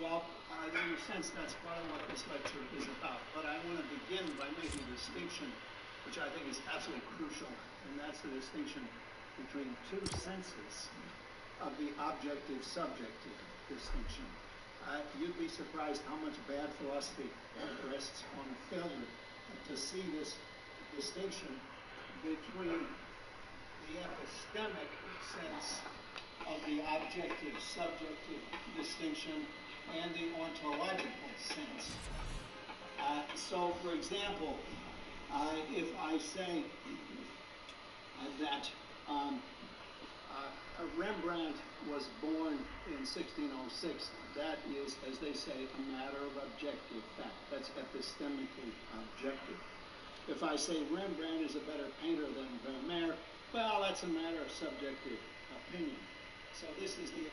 Well, in a sense, that's part of what this lecture is about. But I want to begin by making a distinction, which I think is absolutely crucial, and that's the distinction between two senses of the objective-subjective distinction. You'd be surprised how much bad philosophy rests on failure to see this distinction between the epistemic sense of the objective-subjective distinction and the ontological sense. So, for example, if I say that Rembrandt was born in 1606, that is, as they say, a matter of objective fact. That's epistemically objective. If I say Rembrandt is a better painter than Vermeer, well, that's a matter of subjective opinion. So this is the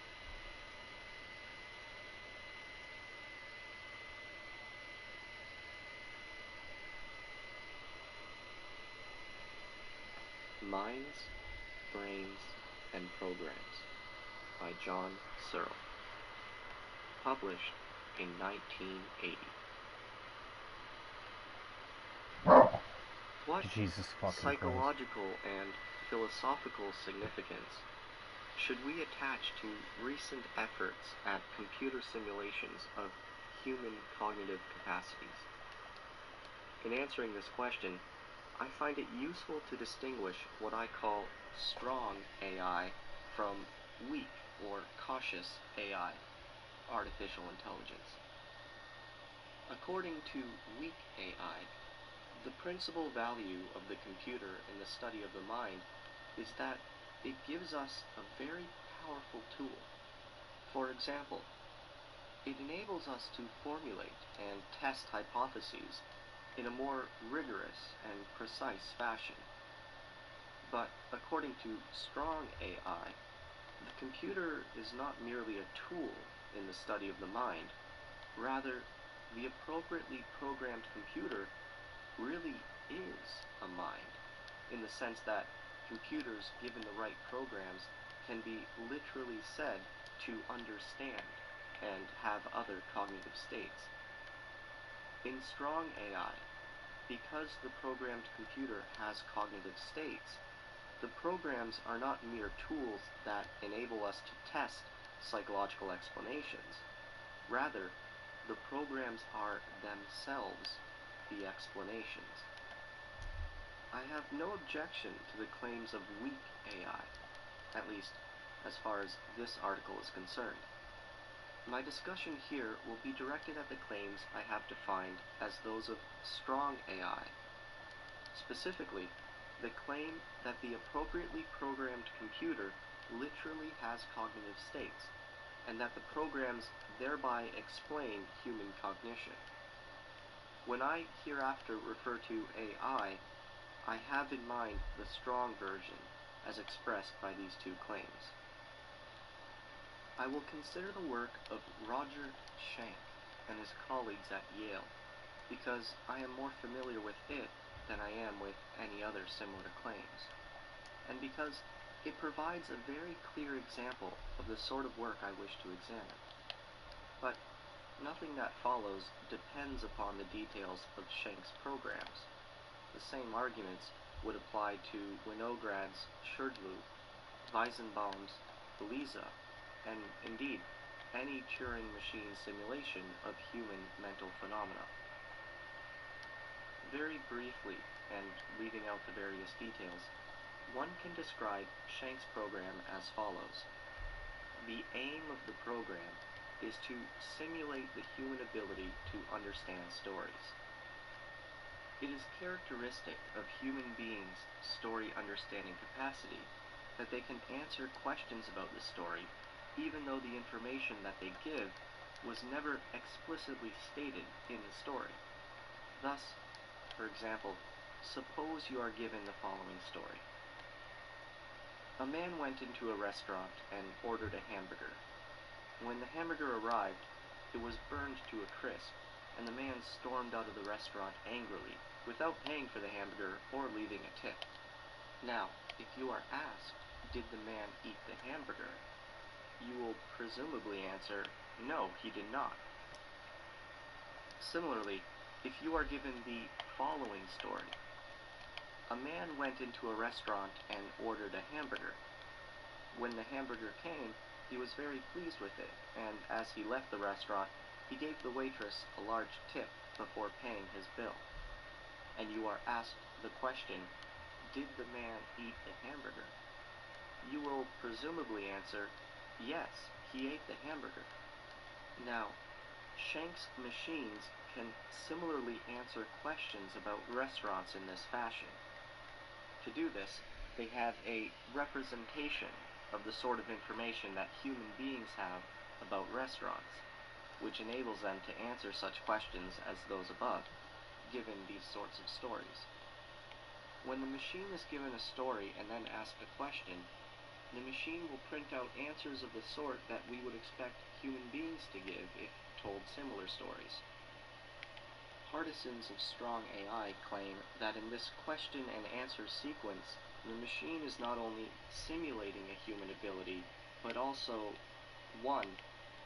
Minds, Brains, and Programs by John Searle. Published in 1980. What psychological and philosophical significance should we attach to recent efforts at computer simulations of human cognitive capacities? In answering this question, I find it useful to distinguish what I call strong AI from weak or cautious AI, artificial intelligence. According to weak AI, the principal value of the computer in the study of the mind is that it gives us a very powerful tool. For example, it enables us to formulate and test hypotheses in a more rigorous and precise fashion. But according to strong AI, the computer is not merely a tool in the study of the mind. Rather, the appropriately programmed computer really is a mind, in the sense that computers, given the right programs, can be literally said to understand and have other cognitive states. In strong AI, because the programmed computer has cognitive states, the programs are not mere tools that enable us to test psychological explanations. Rather, the programs are themselves the explanations. I have no objection to the claims of weak AI, at least as far as this article is concerned. My discussion here will be directed at the claims I have defined as those of strong AI. Specifically, the claim that the appropriately programmed computer literally has cognitive states, and that the programs thereby explain human cognition. When I hereafter refer to AI, I have in mind the strong version as expressed by these two claims. I will consider the work of Roger Schenck and his colleagues at Yale, because I am more familiar with it than I am with any other similar claims, and because it provides a very clear example of the sort of work I wish to examine. But nothing that follows depends upon the details of Schenck's programs. The same arguments would apply to Winograd's Shurdlu, Weizenbaum's Eliza, and indeed any Turing machine simulation of human mental phenomena. Very briefly, and leaving out the various details, one can describe Schenck's program as follows. The aim of the program is to simulate the human ability to understand stories. It is characteristic of human beings' story understanding capacity that they can answer questions about the story even though the information that they give was never explicitly stated in the story. Thus, for example, suppose you are given the following story. A man went into a restaurant and ordered a hamburger. When the hamburger arrived, it was burned to a crisp, and the man stormed out of the restaurant angrily, without paying for the hamburger or leaving a tip. Now, if you are asked, did the man eat the hamburger? You will presumably answer, No, he did not. Similarly, if you are given the following story: a man went into a restaurant and ordered a hamburger. When the hamburger came, he was very pleased with it, and as he left the restaurant, he gave the waitress a large tip before paying his bill. And you are asked the question, did the man eat the hamburger? You will presumably answer, yes, he ate the hamburger. Now, Shank's machines can similarly answer questions about restaurants in this fashion. To do this, they have a representation of the sort of information that human beings have about restaurants, which enables them to answer such questions as those above, given these sorts of stories. When the machine is given a story and then asked a question, the machine will print out answers of the sort that we would expect human beings to give if told similar stories. Partisans of strong AI claim that in this question and answer sequence, the machine is not only simulating a human ability, but also, 1,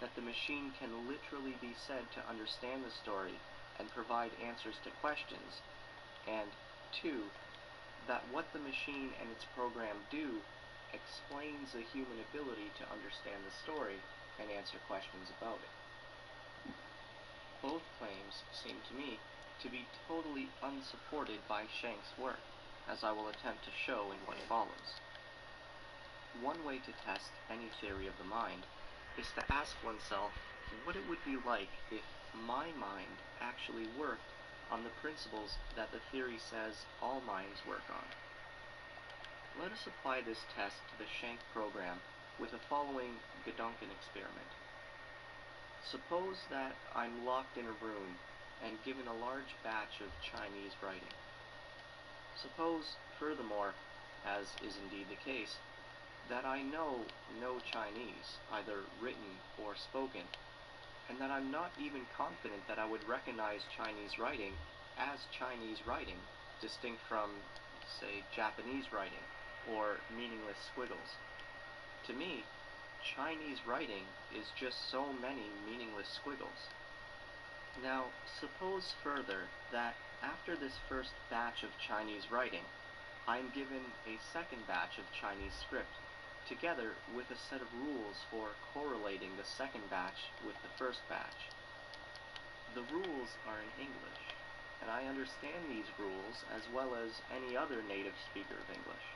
that the machine can literally be said to understand the story and provide answers to questions, and 2, that what the machine and its program do explains the human ability to understand the story and answer questions about it. Both claims seem to me to be totally unsupported by Shank's work, as I will attempt to show in what follows. One way to test any theory of the mind is to ask oneself what it would be like if my mind actually worked on the principles that the theory says all minds work on. Let us apply this test to the Shank program with the following Gedanken experiment. Suppose that I'm locked in a room and given a large batch of Chinese writing. Suppose, furthermore, as is indeed the case, that I know no Chinese, either written or spoken, and that I'm not even confident that I would recognize Chinese writing as Chinese writing, distinct from, say, Japanese writing, or meaningless squiggles. To me, Chinese writing is just so many meaningless squiggles. Now, suppose further that after this first batch of Chinese writing, I am given a second batch of Chinese script, together with a set of rules for correlating the second batch with the first batch. The rules are in English, and I understand these rules as well as any other native speaker of English.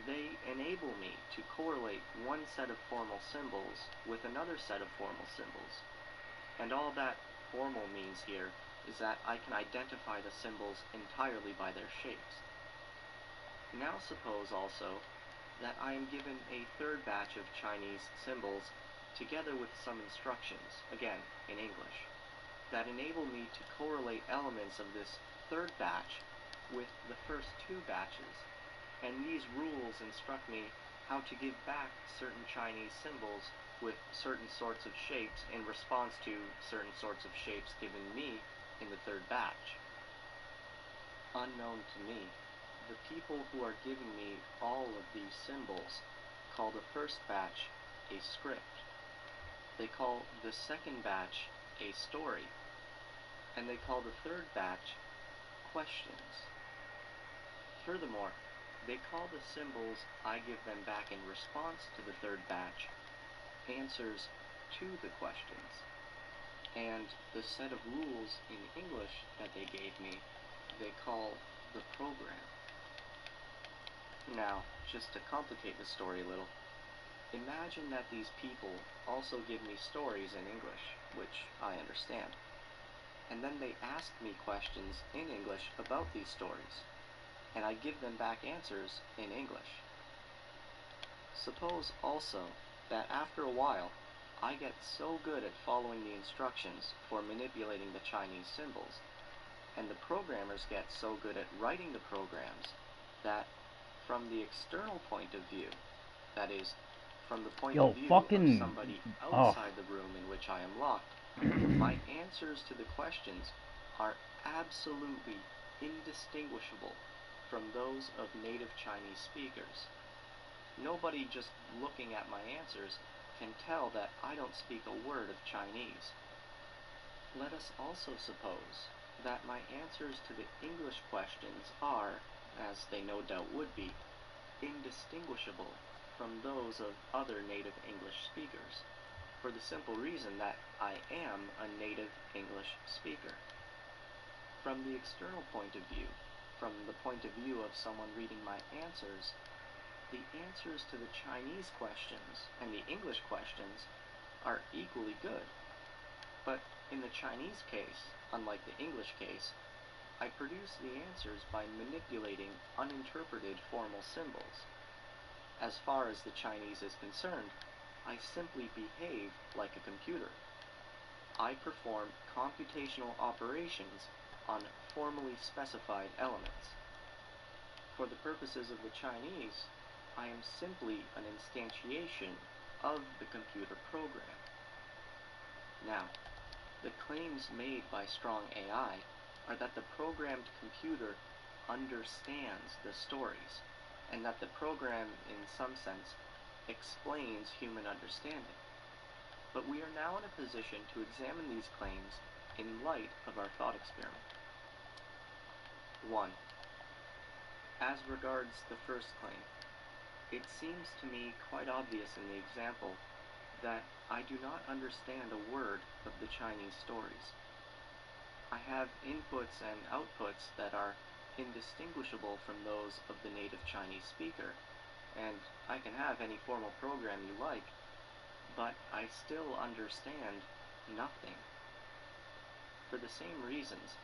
They enable me to correlate one set of formal symbols with another set of formal symbols, and all that formal means here is that I can identify the symbols entirely by their shapes. Now suppose also that I am given a third batch of Chinese symbols together with some instructions, again in English, that enable me to correlate elements of this third batch with the first two batches, and these rules instruct me how to give back certain Chinese symbols with certain sorts of shapes in response to certain sorts of shapes given me in the third batch. Unknown to me, the people who are giving me all of these symbols call the first batch a script. They call the second batch a story, and they call the third batch questions. Furthermore, they call the symbols I give them back in response to the third batch answers to the questions, and the set of rules in English that they gave me, they call the program. Now, just to complicate the story a little, imagine that these people also give me stories in English, which I understand, and then they ask me questions in English about these stories, and I give them back answers in English. Suppose also that after a while, I get so good at following the instructions for manipulating the Chinese symbols, and the programmers get so good at writing the programs that from the external point of view, that is, from the point of view of somebody outside the room in which I am locked, my answers to the questions are absolutely indistinguishable from those of native Chinese speakers. Nobody just looking at my answers can tell that I don't speak a word of Chinese. Let us also suppose that my answers to the English questions are, as they no doubt would be, indistinguishable from those of other native English speakers, for the simple reason that I am a native English speaker. From the external point of view, from the point of view of someone reading my answers, the answers to the Chinese questions and the English questions are equally good. But in the Chinese case, unlike the English case, I produce the answers by manipulating uninterpreted formal symbols. As far as the Chinese is concerned, I simply behave like a computer. I perform computational operations on formally specified elements. For the purposes of the Chinese, I am simply an instantiation of the computer program. Now, the claims made by strong AI are that the programmed computer understands the stories, and that the program, in some sense, explains human understanding. But we are now in a position to examine these claims in light of our thought experiment. 1. As regards the first claim, it seems to me quite obvious in the example that I do not understand a word of the Chinese stories. I have inputs and outputs that are indistinguishable from those of the native Chinese speaker, and I can have any formal program you like, but I still understand nothing. For the same reasons,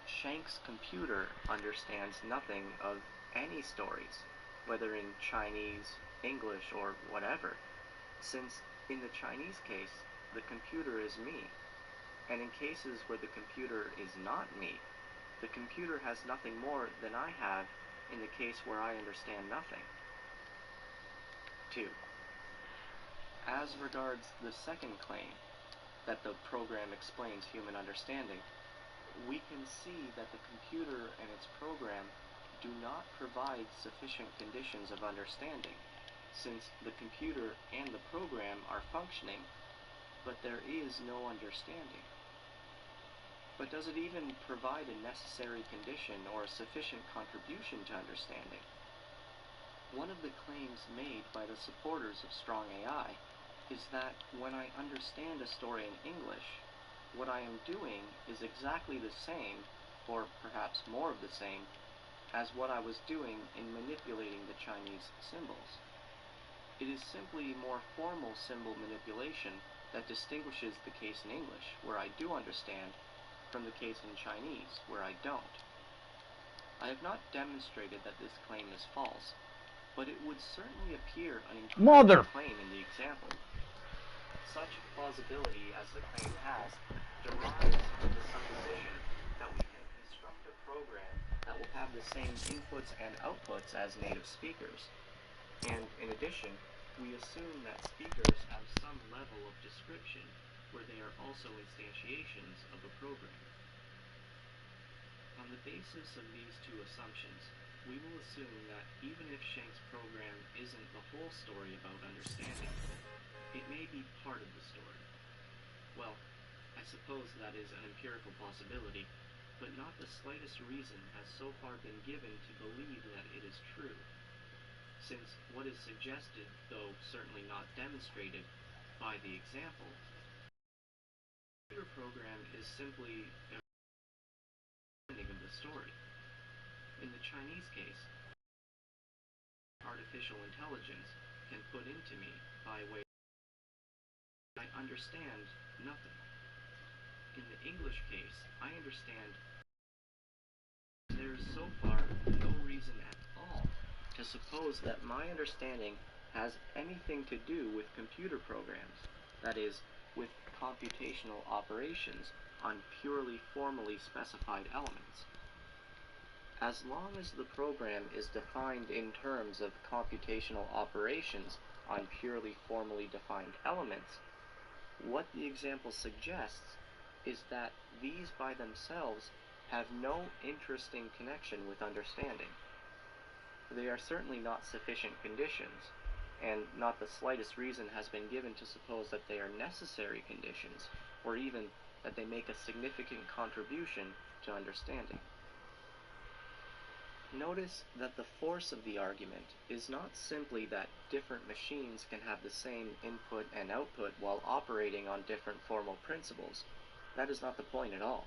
Shank's computer understands nothing of any stories, whether in Chinese, English, or whatever, since in the Chinese case, the computer is me, and in cases where the computer is not me, the computer has nothing more than I have in the case where I understand nothing. 2. As regards the second claim, that the program explains human understanding, we can see that the computer and its program do not provide sufficient conditions of understanding, since the computer and the program are functioning, but there is no understanding. But does it even provide a necessary condition or a sufficient contribution to understanding? One of the claims made by the supporters of strong AI is that when I understand a story in English, what I am doing is exactly the same, or perhaps more of the same, as what I was doing in manipulating the Chinese symbols. It is simply more formal symbol manipulation that distinguishes the case in English, where I do understand, from the case in Chinese, where I don't. I have not demonstrated that this claim is false, but it would certainly appear an incredible claim in the example. Such plausibility as the claim has derives from the supposition that we can construct a program that will have the same inputs and outputs as native speakers. And in addition, we assume that speakers have some level of description where they are also instantiations of a program. On the basis of these two assumptions, we will assume that even if Shank's program isn't the whole story about understanding, it may be part of the story. Well, I suppose that is an empirical possibility, but not the slightest reason has so far been given to believe that it is true, since what is suggested, though certainly not demonstrated by the example, the computer program is simply a representing of the story. In the Chinese case, artificial intelligence can put into me by way I understand nothing. In the English case, I understand there is so far no reason at all to suppose that my understanding has anything to do with computer programs, that is, with computational operations on purely formally specified elements. As long as the program is defined in terms of computational operations on purely formally defined elements, what the example suggests is that these by themselves have no interesting connection with understanding. They are certainly not sufficient conditions, and not the slightest reason has been given to suppose that they are necessary conditions, or even that they make a significant contribution to understanding. Notice that the force of the argument is not simply that different machines can have the same input and output while operating on different formal principles. That is not the point at all.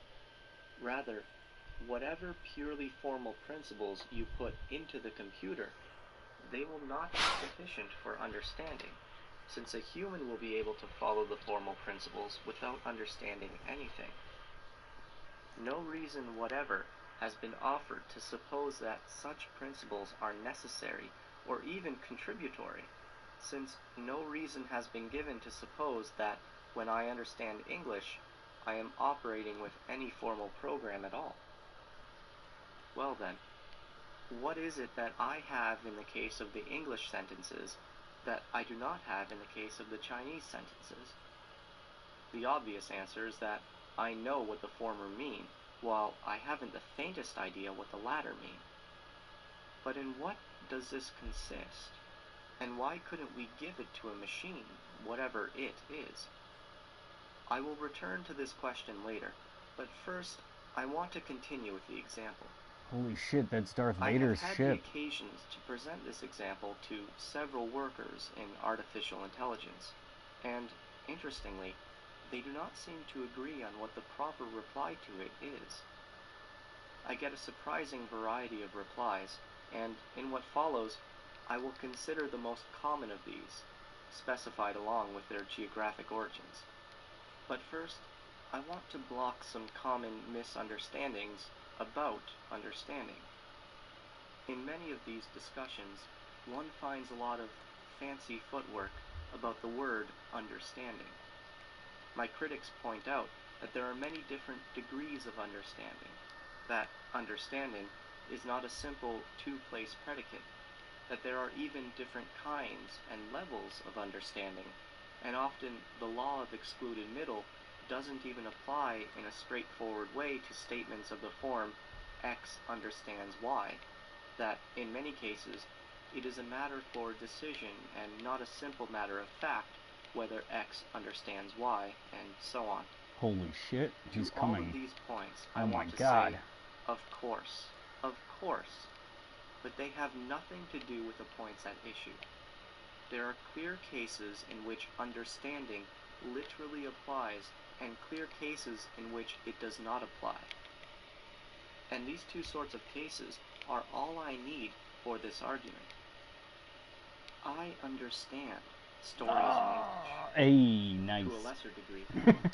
Rather, whatever purely formal principles you put into the computer, they will not be sufficient for understanding, since a human will be able to follow the formal principles without understanding anything. No reason whatever has been offered to suppose that such principles are necessary or even contributory, since no reason has been given to suppose that when I understand English, I am operating with any formal program at all. Well then, what is it that I have in the case of the English sentences that I do not have in the case of the Chinese sentences? The obvious answer is that I know what the former mean, while I haven't the faintest idea what the latter mean. But in what does this consist? And why couldn't we give it to a machine, whatever it is? I will return to this question later, but first I want to continue with the example. Holy shit, that's Darth Vader's I have had ship. the occasions to present this example to several workers in artificial intelligence, and, interestingly, they do not seem to agree on what the proper reply to it is. I get a surprising variety of replies, and in what follows, I will consider the most common of these, specified along with their geographic origins. But first, I want to block some common misunderstandings about understanding. In many of these discussions, one finds a lot of fancy footwork about the word understanding. My critics point out that there are many different degrees of understanding, that understanding is not a simple two-place predicate, that there are even different kinds and levels of understanding, and often the law of excluded middle doesn't even apply in a straightforward way to statements of the form X understands Y, that in many cases it is a matter for decision and not a simple matter of fact whether X understands Y, and so on. Holy shit, he's To all coming. of these points, Oh I my want to God. say, of course, but they have nothing to do with the points at issue. There are clear cases in which understanding literally applies and clear cases in which it does not apply. And these two sorts of cases are all I need for this argument. I understand stories in English. Hey, nice. To a lesser degree,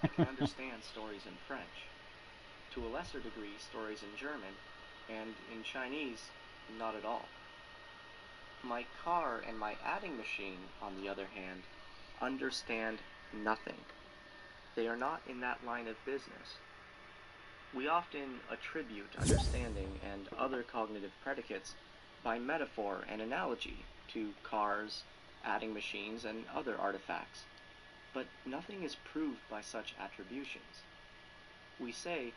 I can understand stories in French. To a lesser degree, stories in German, and in Chinese, not at all. My car and my adding machine, on the other hand, understand nothing. They are not in that line of business. We often attribute understanding and other cognitive predicates by metaphor and analogy to cars, adding machines, and other artifacts, but nothing is proved by such attributions. We say,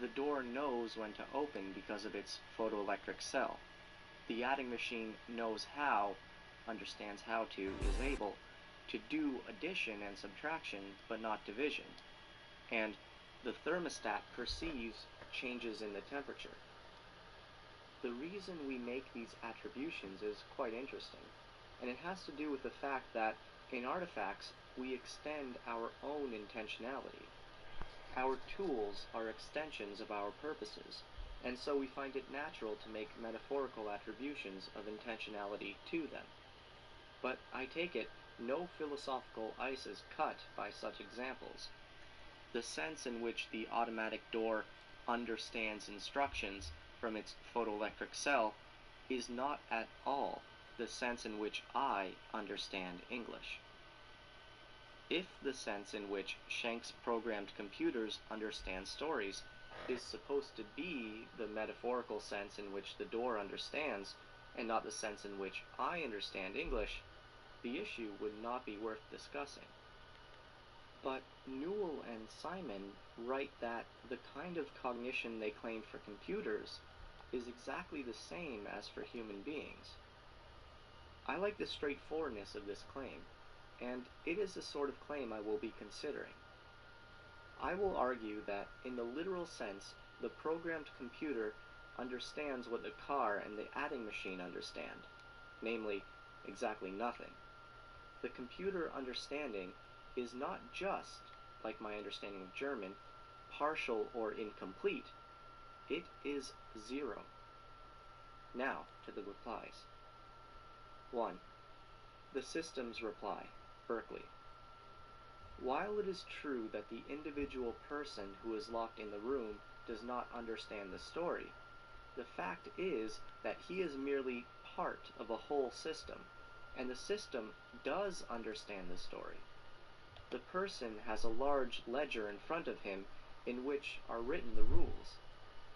the door knows when to open because of its photoelectric cell. The adding machine knows how, understands how to, is able to do addition and subtraction, but not division. And the thermostat perceives changes in the temperature. The reason we make these attributions is quite interesting, and it has to do with the fact that in artifacts we extend our own intentionality. Our tools are extensions of our purposes, and so we find it natural to make metaphorical attributions of intentionality to them. But I take it no philosophical ice is cut by such examples. The sense in which the automatic door understands instructions from its photoelectric cell is not at all the sense in which I understand English. If the sense in which Schenk's programmed computers understand stories is supposed to be the metaphorical sense in which the door understands, and not the sense in which I understand English, the issue would not be worth discussing. But Newell and Simon write that the kind of cognition they claim for computers is exactly the same as for human beings. I like the straightforwardness of this claim, and it is the sort of claim I will be considering. I will argue that, in the literal sense, the programmed computer understands what the car and the adding machine understand, namely, exactly nothing. The computer understanding is not just, like my understanding of German, partial or incomplete. It is zero. Now to the replies. 1. The system's reply, Berkeley. While it is true that the individual person who is locked in the room does not understand the story, the fact is that he is merely part of a whole system, and the system does understand the story. The person has a large ledger in front of him in which are written the rules.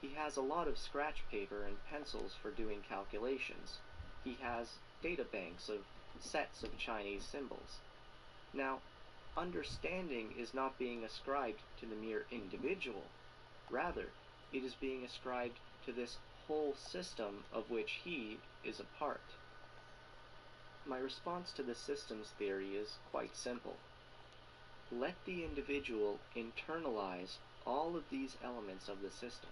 He has a lot of scratch paper and pencils for doing calculations. He has data banks of sets of Chinese symbols. Now, understanding is not being ascribed to the mere individual. Rather, it is being ascribed to this whole system of which he is a part. My response to the systems theory is quite simple. Let the individual internalize all of these elements of the system.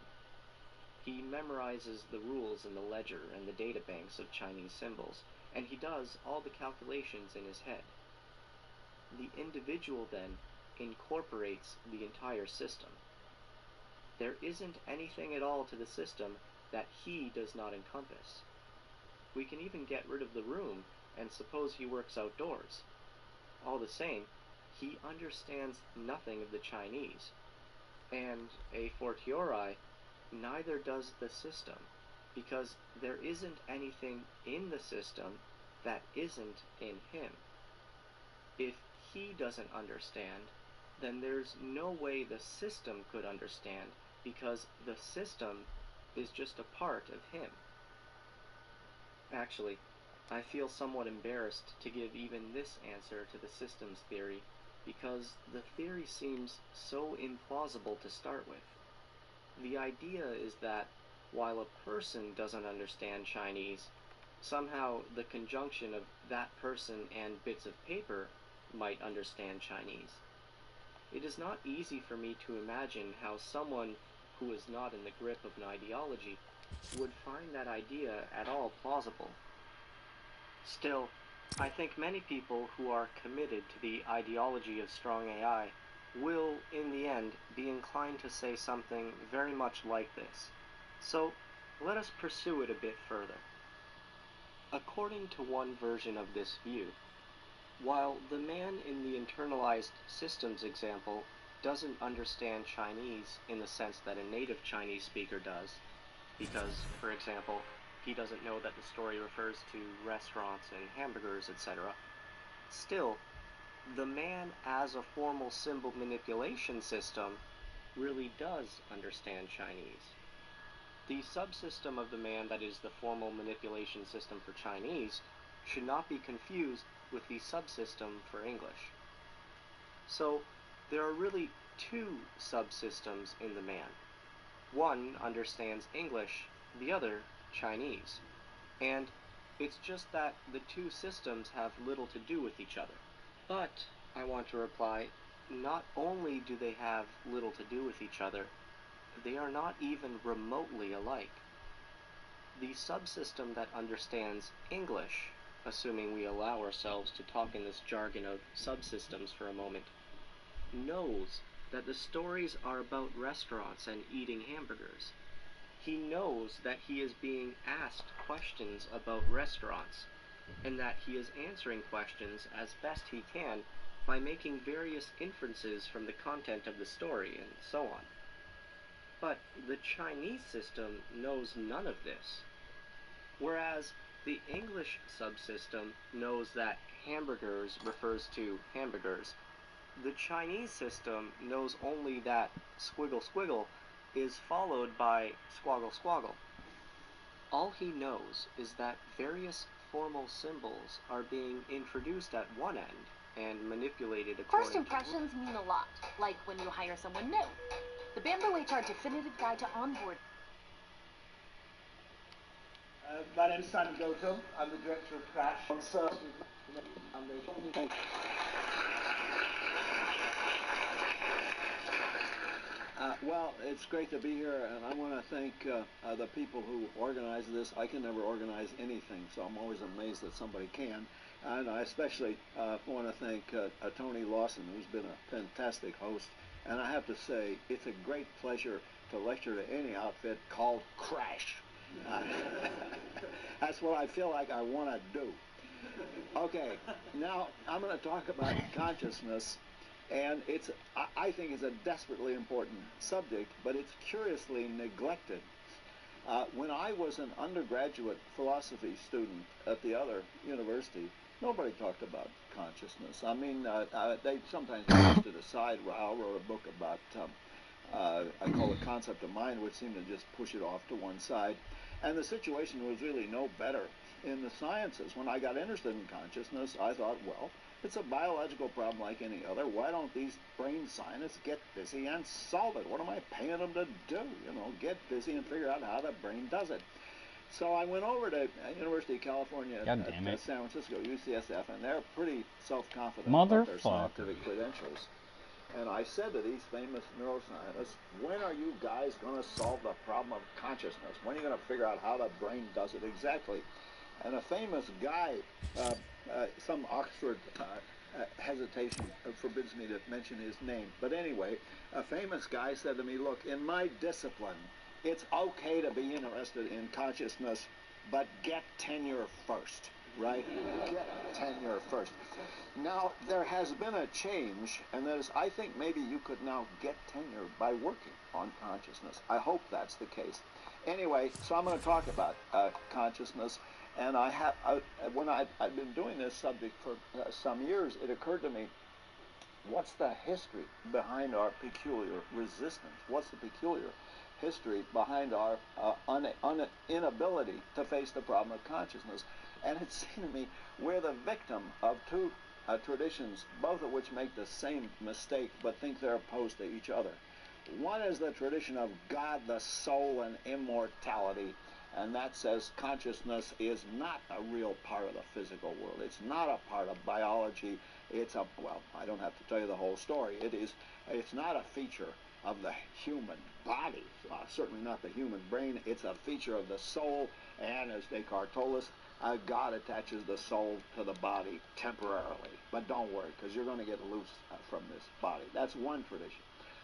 He memorizes the rules in the ledger and the data banks of Chinese symbols, and he does all the calculations in his head. The individual then incorporates the entire system. There isn't anything at all to the system that he does not encompass. We can even get rid of the room and suppose he works outdoors. All the same, he understands nothing of the Chinese, and a fortiori, neither does the system, because there isn't anything in the system that isn't in him. If he doesn't understand, then there's no way the system could understand, because the system is just a part of him. Actually, I feel somewhat embarrassed to give even this answer to the systems theory, because the theory seems so implausible to start with. The idea is that, while a person doesn't understand Chinese, somehow the conjunction of that person and bits of paper might understand Chinese. It is not easy for me to imagine how someone who is not in the grip of an ideology would find that idea at all plausible. Still, I think many people who are committed to the ideology of strong AI will, in the end, be inclined to say something very much like this. So, let us pursue it a bit further. According to one version of this view, while the man in the internalized systems example doesn't understand Chinese in the sense that a native Chinese speaker does, because, for example, he doesn't know that the story refers to restaurants and hamburgers, etc., still, the man as a formal symbol manipulation system really does understand Chinese. The subsystem of the man that is the formal manipulation system for Chinese should not be confused with the subsystem for English. So, there are really two subsystems in the man. One understands English, the other Chinese. And it's just that the two systems have little to do with each other. But, I want to reply, not only do they have little to do with each other, they are not even remotely alike. The subsystem that understands English, assuming we allow ourselves to talk in this jargon of subsystems for a moment, knows that the stories are about restaurants and eating hamburgers. He knows that he is being asked questions about restaurants, and that he is answering questions as best he can by making various inferences from the content of the story, and so on. But the Chinese system knows none of this. Whereas the English subsystem knows that hamburgers refers to hamburgers, the Chinese system knows only that squiggle squiggle is followed by squoggle squoggle. All he knows is that various formal symbols are being introduced at one end and manipulated according First impressions mean a lot, like when you hire someone new. The Bamboo HR Definitive Guide to Onboard. My name is Simon Goto. I'm the director of Crash Foundation. Well, it's great to be here, and I want to thank the people who organize this. I can never organize anything, so I'm always amazed that somebody can. And I especially want to thank Tony Lawson, who's been a fantastic host. And I have to say, it's a great pleasure to lecture to any outfit called Crash. That's what I feel like I want to do. Okay, now I'm going to talk about consciousness. And I think it's a desperately important subject, but it's curiously neglected. When I was an undergraduate philosophy student at the other university, nobody talked about consciousness. I mean, they sometimes used it aside. Rao wrote a book about, I call it Concept of Mind, which seemed to just push it off to one side. And the situation was really no better in the sciences. When I got interested in consciousness, I thought, well, it's a biological problem like any other. Why don't these brain scientists get busy and solve it? What am I paying them to do? You know, get busy and figure out how the brain does it. So I went over to University of California at San Francisco, UCSF, and they're pretty self-confident about their scientific credentials. And I said to these famous neuroscientists, when are you guys going to solve the problem of consciousness? When are you going to figure out how the brain does it exactly? And a famous guy, some Oxford hesitation forbids me to mention his name. But anyway, a famous guy said to me, look, in my discipline, it's okay to be interested in consciousness, but get tenure first, right? Get tenure first. Now, there has been a change, and that is, I think maybe you could now get tenure by working on consciousness. I hope that's the case. Anyway, so I'm going to talk about consciousness. And when I've been doing this subject for some years, it occurred to me, what's the history behind our peculiar resistance? What's the peculiar history behind our inability to face the problem of consciousness? And it seemed to me we're the victim of two traditions, both of which make the same mistake but think they're opposed to each other. One is the tradition of God, the soul, and immortality. And that says consciousness is not a real part of the physical world. It's not a part of biology. Well, I don't have to tell you the whole story. It's not a feature of the human body, certainly not the human brain. It's a feature of the soul. And as Descartes told us, God attaches the soul to the body temporarily. But don't worry, because you're going to get loose from this body. That's one tradition.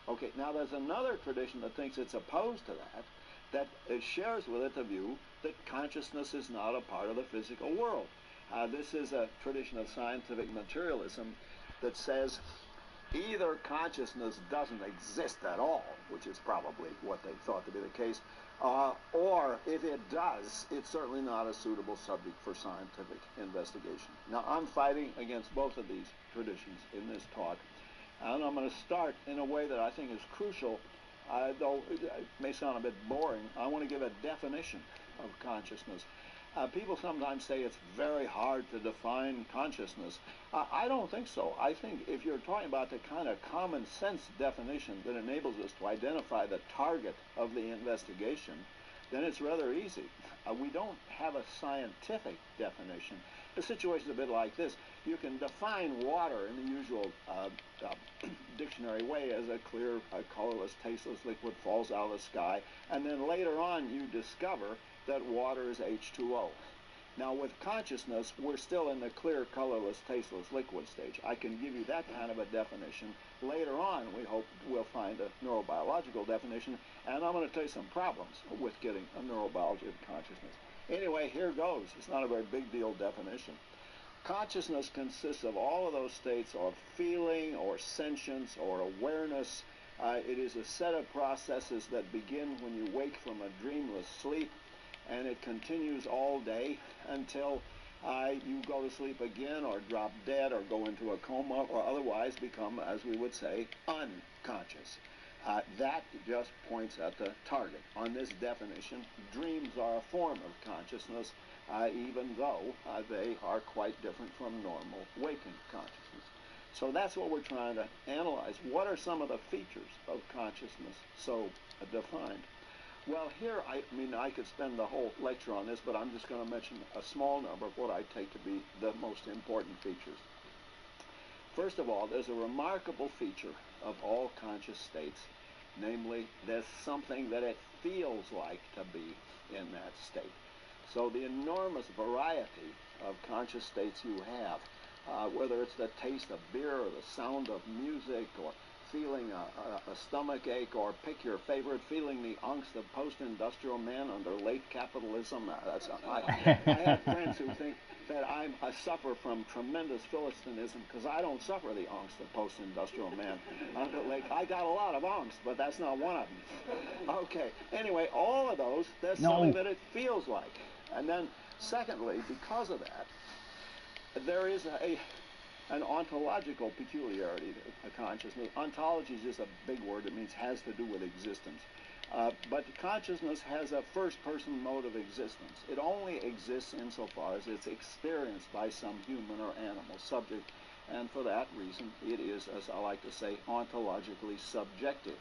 Okay, now there's another tradition that thinks it's opposed to that shares with it the view that consciousness is not a part of the physical world. This is a tradition of scientific materialism that says either consciousness doesn't exist at all, which is probably what they thought to be the case, or if it does, it's certainly not a suitable subject for scientific investigation. Now, I'm fighting against both of these traditions in this talk, and I'm going to start in a way that I think is crucial. Though it may sound a bit boring, I want to give a definition of consciousness. People sometimes say it's very hard to define consciousness. I don't think so. I think if you're talking about the kind of common sense definition that enables us to identify the target of the investigation, then it's rather easy. We don't have a scientific definition. The situation's a bit like this. You can define water in the usual dictionary way as a clear, colorless, tasteless liquid falls out of the sky, and then later on you discover that water is H2O. Now with consciousness, we're still in the clear, colorless, tasteless liquid stage. I can give you that kind of a definition. Later on, we hope we'll find a neurobiological definition, and I'm going to tell you some problems with getting a neurobiology of consciousness. Anyway, here goes. It's not a very big deal definition. Consciousness consists of all of those states of feeling or sentience or awareness. It is a set of processes that begin when you wake from a dreamless sleep, and it continues all day until you go to sleep again or drop dead or go into a coma or otherwise become, as we would say, unconscious. That just points at the target. On this definition, dreams are a form of consciousness, even though they are quite different from normal waking consciousness. So that's what we're trying to analyze. What are some of the features of consciousness so defined? Well, here, I mean, I could spend the whole lecture on this, but I'm just going to mention a small number of what I take to be the most important features. First of all, there's a remarkable feature of all conscious states, namely, there's something that it feels like to be in that state. So the enormous variety of conscious states you have, whether it's the taste of beer or the sound of music or feeling a stomach ache, or pick your favorite, feeling the angst of post-industrial man under late capitalism. I have friends who think that I suffer from tremendous philistinism because I don't suffer the angst of post-industrial man under late. I got a lot of angst, but that's not one of them. Okay. Anyway, all of those, there's something that it feels like. And then, secondly, because of that, there is an ontological peculiarity to consciousness. Ontology is just a big word. It means has to do with existence. But consciousness has a first-person mode of existence. It only exists insofar as it's experienced by some human or animal subject, and for that reason, it is, as I like to say, ontologically subjective.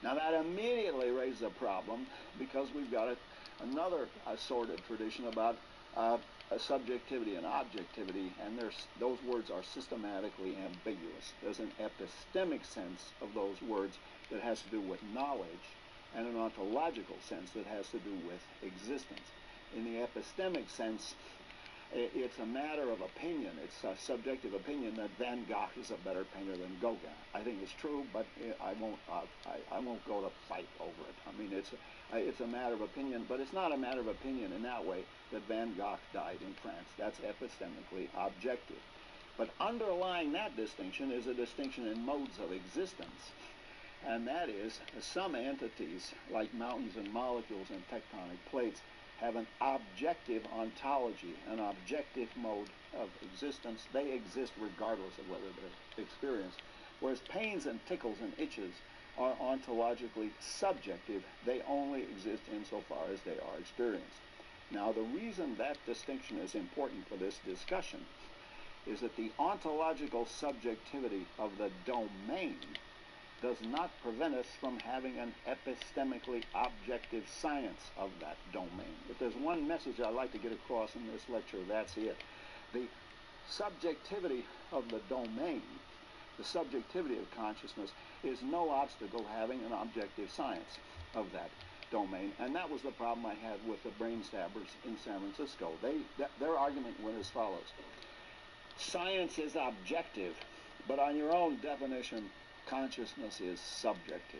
Now, that immediately raises a problem because we've got another assorted tradition about subjectivity and objectivity, and those words are systematically ambiguous. There's an epistemic sense of those words that has to do with knowledge, and an ontological sense that has to do with existence. In the epistemic sense, it's a matter of opinion. It's a subjective opinion that Van Gogh is a better painter than Gauguin. I think it's true, but I won't go to fight over it. I mean, it's a matter of opinion, but it's not a matter of opinion in that way that Van Gogh died in France. That's epistemically objective. But underlying that distinction is a distinction in modes of existence, and that is some entities, like mountains and molecules and tectonic plates, have an objective ontology, an objective mode of existence. They exist regardless of whether they're experienced. Whereas pains and tickles and itches are ontologically subjective. They only exist insofar as they are experienced. Now, the reason that distinction is important for this discussion is that the ontological subjectivity of the domain does not prevent us from having an epistemically objective science of that domain. If there's one message I'd like to get across in this lecture, that's it. The subjectivity of the domain, the subjectivity of consciousness, is no obstacle having an objective science of that domain. And that was the problem I had with the brain stabbers in San Francisco. Their argument went as follows. Science is objective, but on your own definition, consciousness is subjective.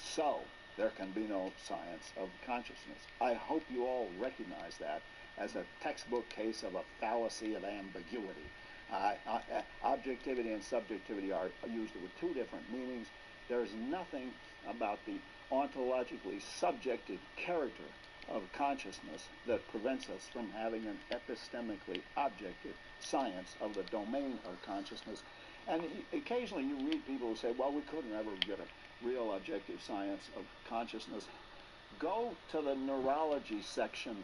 So, there can be no science of consciousness. I hope you all recognize that as a textbook case of a fallacy of ambiguity. Objectivity and subjectivity are used with two different meanings. There's nothing about the ontologically subjective character of consciousness that prevents us from having an epistemically objective science of the domain of consciousness. And occasionally you read people who say, well, we couldn't ever get a real objective science of consciousness. Go to the neurology section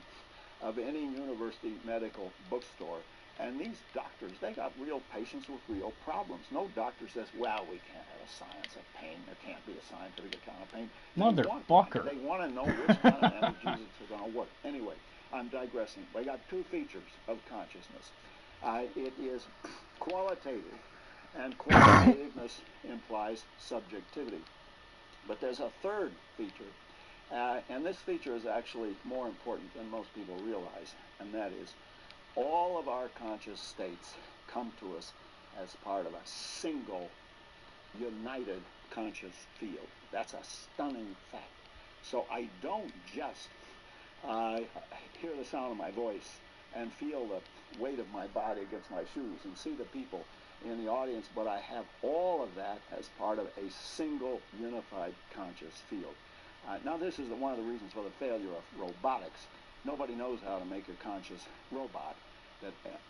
of any university medical bookstore, and these doctors, they got real patients with real problems. No doctor says, well, we can't have a science of pain. There can't be a scientific account of pain. Motherfucker. They want to know which kind of analgesics are going to work. Anyway, I'm digressing. We got two features of consciousness. It is qualitative, and qualitativeness implies subjectivity. But there's a third feature, and this feature is actually more important than most people realize, and that is all of our conscious states come to us as part of a single, united conscious field. That's a stunning fact. So I don't just hear the sound of my voice and feel the weight of my body against my shoes and see the people in the audience, but I have all of that as part of a single unified conscious field. Now this is one of the reasons for the failure of robotics. Nobody knows how to make a conscious robot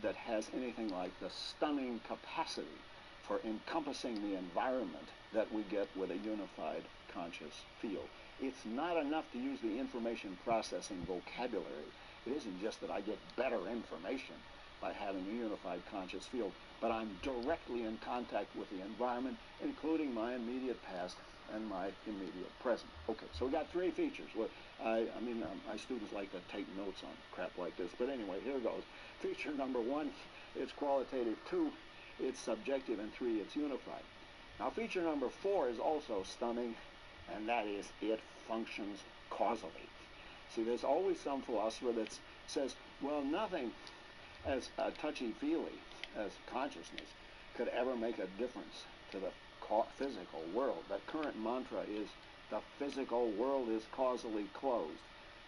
that has anything like the stunning capacity for encompassing the environment that we get with a unified conscious field. It's not enough to use the information processing vocabulary. It isn't just that I get better information, by having a unified conscious field, but I'm directly in contact with the environment, including my immediate past and my immediate present. Okay, so we got three features. Well, my students like to take notes on crap like this, but anyway, here goes. Feature number one, it's qualitative. Two, it's subjective. And three, it's unified. Now, feature number four is also stunning, and that is it functions causally. See, there's always some philosopher that says, well, nothing as touchy-feely as consciousness could ever make a difference to the physical world. The current mantra is the physical world is causally closed.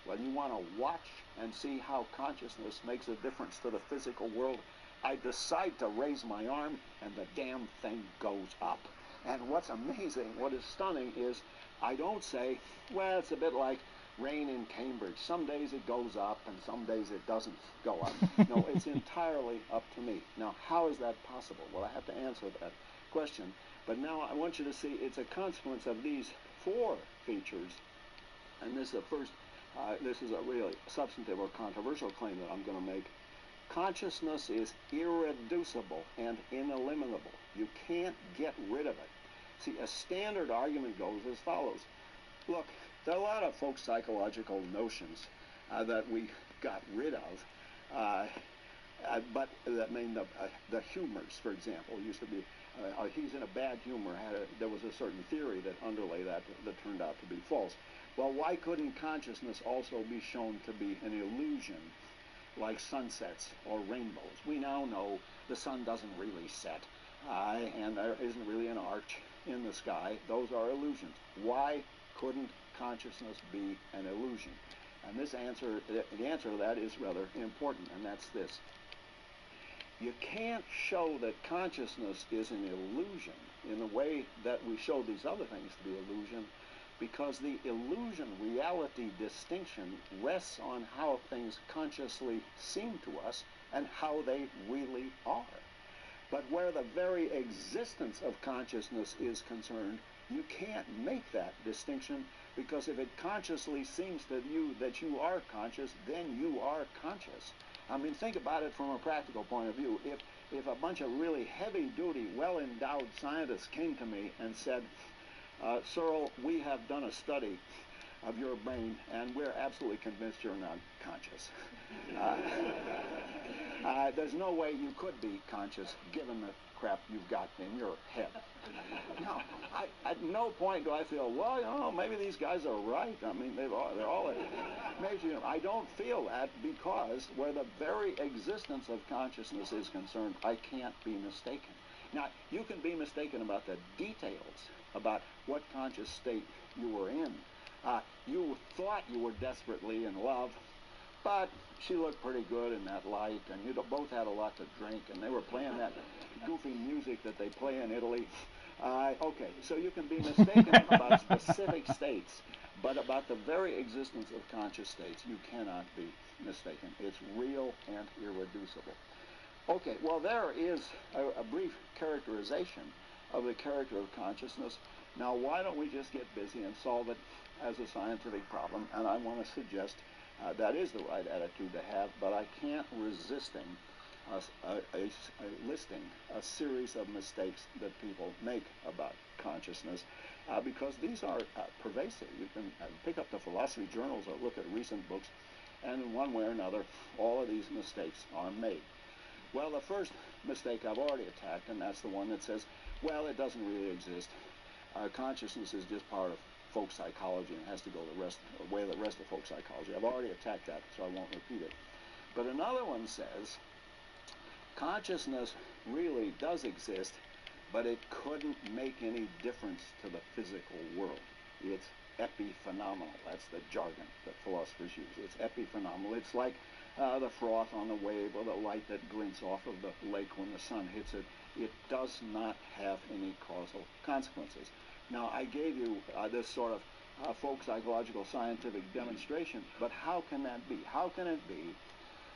Well, you want to watch and see how consciousness makes a difference to the physical world. I decide to raise my arm, and the damn thing goes up. And what's amazing, what is stunning, is I don't say, well, it's a bit like rain in Cambridge. Some days it goes up, and some days it doesn't go up. No, it's entirely up to me. Now, how is that possible? Well, I have to answer that question. But now I want you to see it's a consequence of these four features. And this is this is a really substantive or controversial claim that I'm going to make. Consciousness is irreducible and ineliminable. You can't get rid of it. See, a standard argument goes as follows. Look, there are a lot of folk psychological notions that we got rid of, but I mean the humors, for example, used to be he's in a bad humor. There was a certain theory that underlay that turned out to be false. Well, why couldn't consciousness also be shown to be an illusion, like sunsets or rainbows? We now know the sun doesn't really set, and there isn't really an arch in the sky. Those are illusions. Why couldn't consciousness be an illusion? And the answer to that is rather important, and that's this. You can't show that consciousness is an illusion in the way that we show these other things to be illusion, because the illusion-reality distinction rests on how things consciously seem to us and how they really are. But where the very existence of consciousness is concerned, you can't make that distinction, because if it consciously seems to you that you are conscious, then you are conscious. I mean, think about it from a practical point of view. If a bunch of really heavy-duty, well-endowed scientists came to me and said, Searle, we have done a study of your brain, and we're absolutely convinced you're not conscious. There's no way you could be conscious given the crap you've got in your head. Now, at no point do I feel, well, maybe these guys are right. I mean, they're all amazing. I don't feel that, because where the very existence of consciousness is concerned, I can't be mistaken. Now, you can be mistaken about the details about what conscious state you were in. You thought you were desperately in love, but she looked pretty good in that light, and you both had a lot to drink, and they were playing that goofy music that they play in Italy. Okay, so you can be mistaken about specific states, but about the very existence of conscious states, you cannot be mistaken. It's real and irreducible. Okay, well, there is a brief characterization of the character of consciousness. Now, why don't we just get busy and solve it as a scientific problem? And I want to suggest that is the right attitude to have, but I can't resisting listing a series of mistakes that people make about consciousness, because these are pervasive. You can pick up the philosophy journals or look at recent books, and in one way or another, all of these mistakes are made. Well, the first mistake I've already attacked, and that's the one that says, well, it doesn't really exist. Consciousness is just part of folk psychology and has to go the way of the rest of folk psychology. I've already attacked that, so I won't repeat it. But another one says, consciousness really does exist, but it couldn't make any difference to the physical world. It's epiphenomenal. That's the jargon that philosophers use. It's epiphenomenal. It's like the froth on the wave or the light that glints off of the lake when the sun hits it. It does not have any causal consequences. Now, I gave you this sort of folk psychological scientific demonstration, but how can that be? How can it be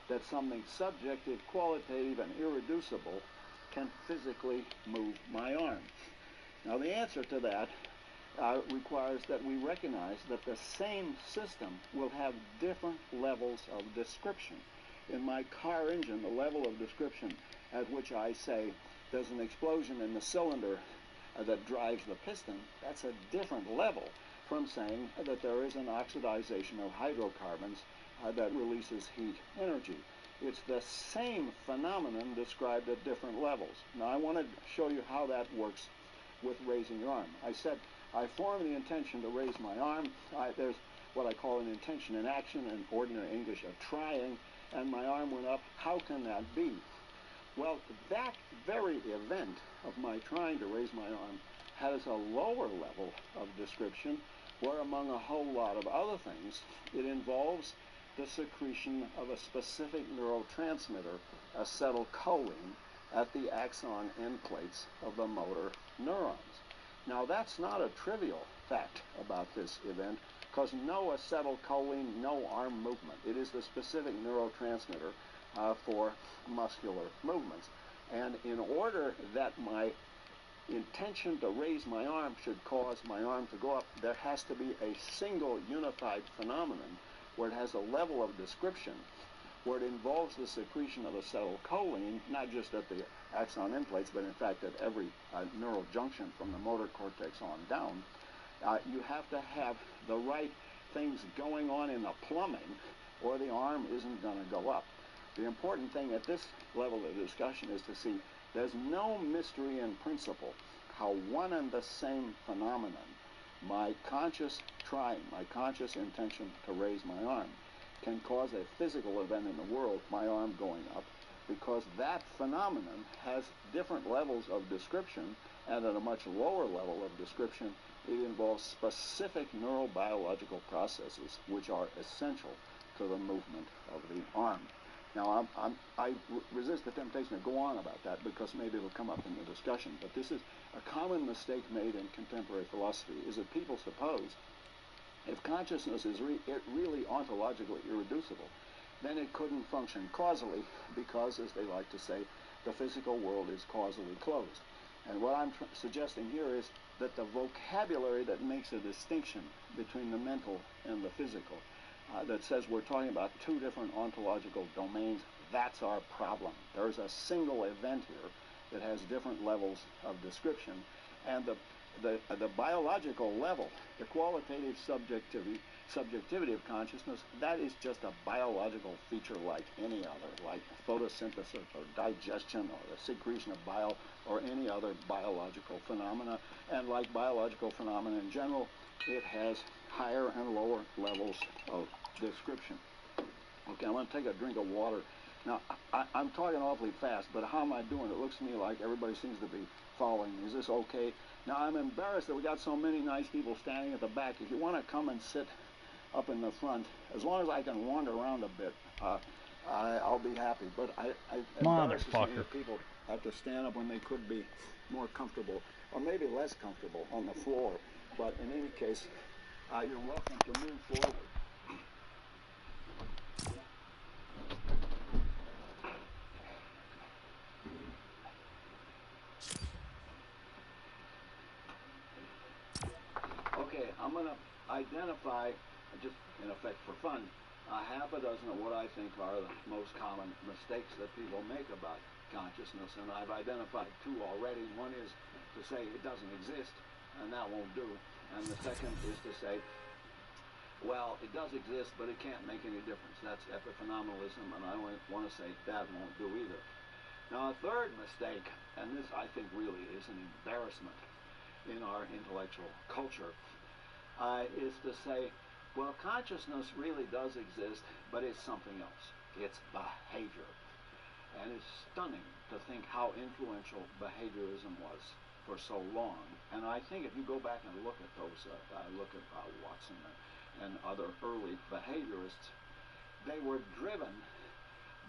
that something subjective, qualitative, and irreducible can physically move my arm? Now, the answer to that requires that we recognize that the same system will have different levels of description. In my car engine, the level of description at which I say there's an explosion in the cylinder that drives the piston, that's a different level from saying that there is an oxidization of hydrocarbons that releases heat energy. It's the same phenomenon described at different levels. Now I want to show you how that works with raising your arm. I said I formed the intention to raise my arm. There's what I call an intention in action, in ordinary English, of trying, and my arm went up. How can that be? Well, that very event of my trying to raise my arm has a lower level of description where, among a whole lot of other things, it involves the secretion of a specific neurotransmitter, acetylcholine, at the axon end plates of the motor neurons. Now, that's not a trivial fact about this event, because no acetylcholine, no arm movement. It is the specific neurotransmitter for muscular movements. And in order that my intention to raise my arm should cause my arm to go up, there has to be a single unified phenomenon where it has a level of description, where it involves the secretion of acetylcholine, not just at the axon end plates, but in fact at every neural junction from the motor cortex on down. You have to have the right things going on in the plumbing, or the arm isn't going to go up. The important thing at this level of discussion is to see there's no mystery in principle how one and the same phenomenon, my conscious trying, my conscious intention to raise my arm, can cause a physical event in the world, my arm going up, because that phenomenon has different levels of description, and at a much lower level of description, it involves specific neurobiological processes which are essential to the movement of the arm. Now, I resist the temptation to go on about that because maybe it'll come up in the discussion, but this is a common mistake made in contemporary philosophy, is that people suppose if consciousness is really ontologically irreducible, then it couldn't function causally because, as they like to say, the physical world is causally closed. And what I'm suggesting here is that the vocabulary that makes a distinction between the mental and the physical, that says we're talking about two different ontological domains, that's our problem. There's a single event here that has different levels of description, and the biological level, the qualitative subjectivity of consciousness, that is just a biological feature like any other, like photosynthesis or digestion or the secretion of bile or any other biological phenomena. And like biological phenomena in general, it has higher and lower levels of description. Okay, I'm going to take a drink of water. Now, I'm talking awfully fast, but how am I doing? It looks to me like everybody seems to be following. Is this okay? Now, I'm embarrassed that we got so many nice people standing at the back. If you want to come and sit up in the front, as long as I can wander around a bit, I'll be happy. But I embarrasses me that people have to stand up when they could be more comfortable, or maybe less comfortable on the floor. But in any case, you're welcome to move forward. Okay, I'm going to identify, just in effect for fun, half a dozen of what I think are the most common mistakes that people make about consciousness, and I've identified two already. One is to say it doesn't exist, and that won't do. And the second is to say, well, it does exist, but it can't make any difference. That's epiphenomenalism, and I want to say that won't do either. Now, a third mistake, and this I think really is an embarrassment in our intellectual culture, is to say, well, consciousness really does exist, but it's something else. It's behavior. And it's stunning to think how influential behaviorism was for so long. And I think if you go back and look at those, look at Watson and other early behaviorists, they were driven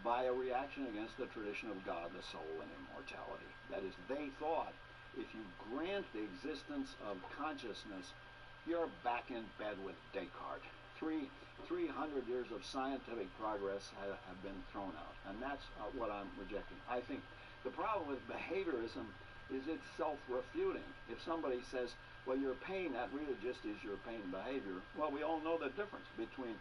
by a reaction against the tradition of God, the soul, and immortality. That is, they thought if you grant the existence of consciousness, you're back in bed with Descartes. 300 years of scientific progress have been thrown out, and that's what I'm rejecting. I think the problem with behaviorism is it's self-refuting. If somebody says, well, your pain, that really just is your pain behavior, well, we all know the difference between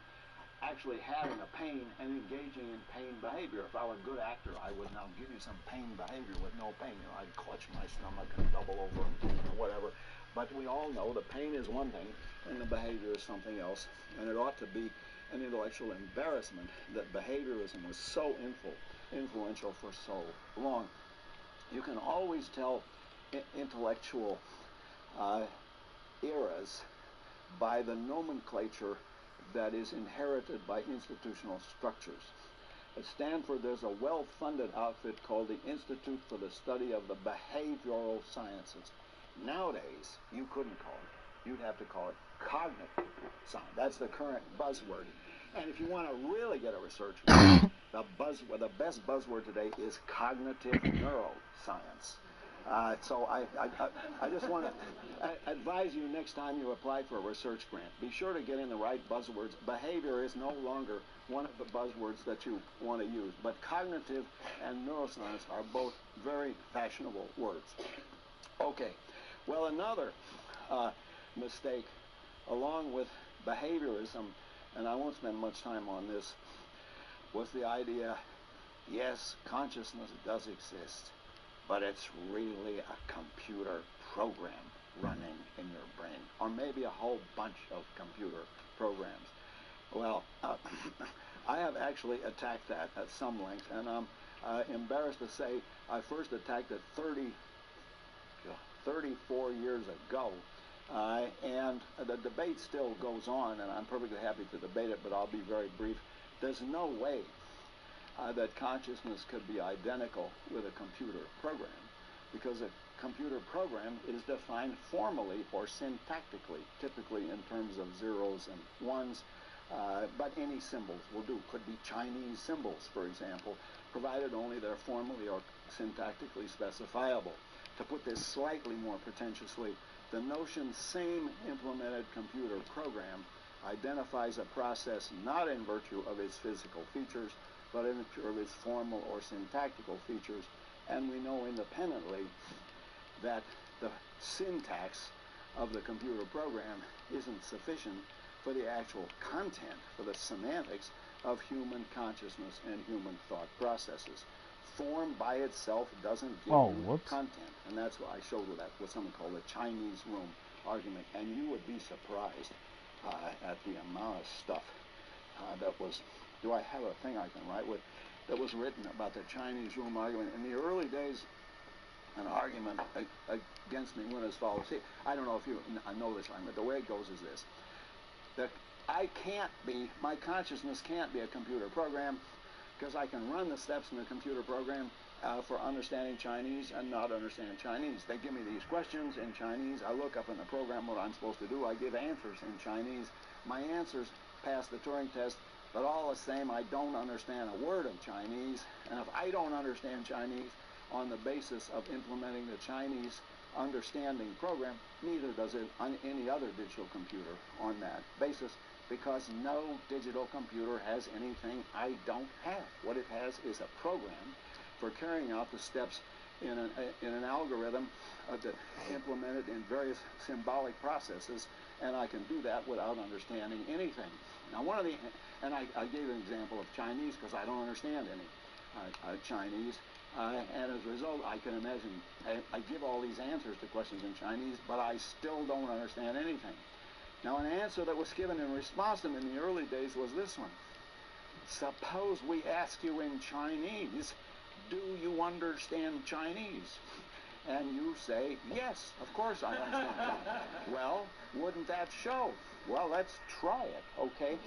actually having a pain and engaging in pain behavior. If I were a good actor, I would now give you some pain behavior with no pain. You know, I'd clutch my stomach and double over and whatever. But we all know the pain is one thing and the behavior is something else. And it ought to be an intellectual embarrassment that behaviorism was so influential for so long. You can always tell intellectual eras by the nomenclature that is inherited by institutional structures. At Stanford, there's a well-funded outfit called the Institute for the Study of the Behavioral Sciences. Nowadays, you couldn't call it. You'd have to call it cognitive science. That's the current buzzword. And if you want to really get a research word, the best buzzword today is cognitive neuroscience. So I just want to advise you next time you apply for a research grant, be sure to get in the right buzzwords. Behavior is no longer one of the buzzwords that you want to use, but cognitive and neuroscience are both very fashionable words. Okay, well, another mistake along with behaviorism, and I won't spend much time on this, was the idea, yes, consciousness does exist, but it's really a computer program running in your brain, or maybe a whole bunch of computer programs. Well, I have actually attacked that at some length, and I'm embarrassed to say I first attacked it 34 years ago, and the debate still goes on, and I'm perfectly happy to debate it, but I'll be very brief. There's no way that consciousness could be identical with a computer program, because a computer program is defined formally or syntactically, typically in terms of zeros and ones, but any symbols will do. Could be Chinese symbols, for example, provided only they're formally or syntactically specifiable. To put this slightly more pretentiously, the notion same implemented computer program identifies a process not in virtue of its physical features, but in virtue of its formal or syntactical features. And we know independently that the syntax of the computer program isn't sufficient for the actual content, for the semantics of human consciousness and human thought processes. Form by itself doesn't give you content, and that's why I showed you that, what someone called the Chinese room argument, and you would be surprised at the amount of stuff that was, do I have a thing I can write with, that was written about the Chinese room argument. In the early days, an argument against me went as follows. See, I don't know if you know this line, but the way it goes is this, that my consciousness can't be a computer program, because I can run the steps in the computer program for understanding Chinese and not understand Chinese. They give me these questions in Chinese. I look up in the program what I'm supposed to do. I give answers in Chinese. My answers pass the Turing test, but all the same, I don't understand a word of Chinese. And if I don't understand Chinese on the basis of implementing the Chinese understanding program, neither does it on any other digital computer on that basis, because no digital computer has anything I don't have. What it has is a program for carrying out the steps in an algorithm that implemented in various symbolic processes, and I can do that without understanding anything. Now, and I gave an example of Chinese because I don't understand any Chinese, and as a result, I can imagine I give all these answers to questions in Chinese, but I still don't understand anything. Now, an answer that was given in response to them in the early days was this one. Suppose we ask you in Chinese, do you understand Chinese? And you say, yes, of course I understand. Well, wouldn't that show? Well, let's try it, okay?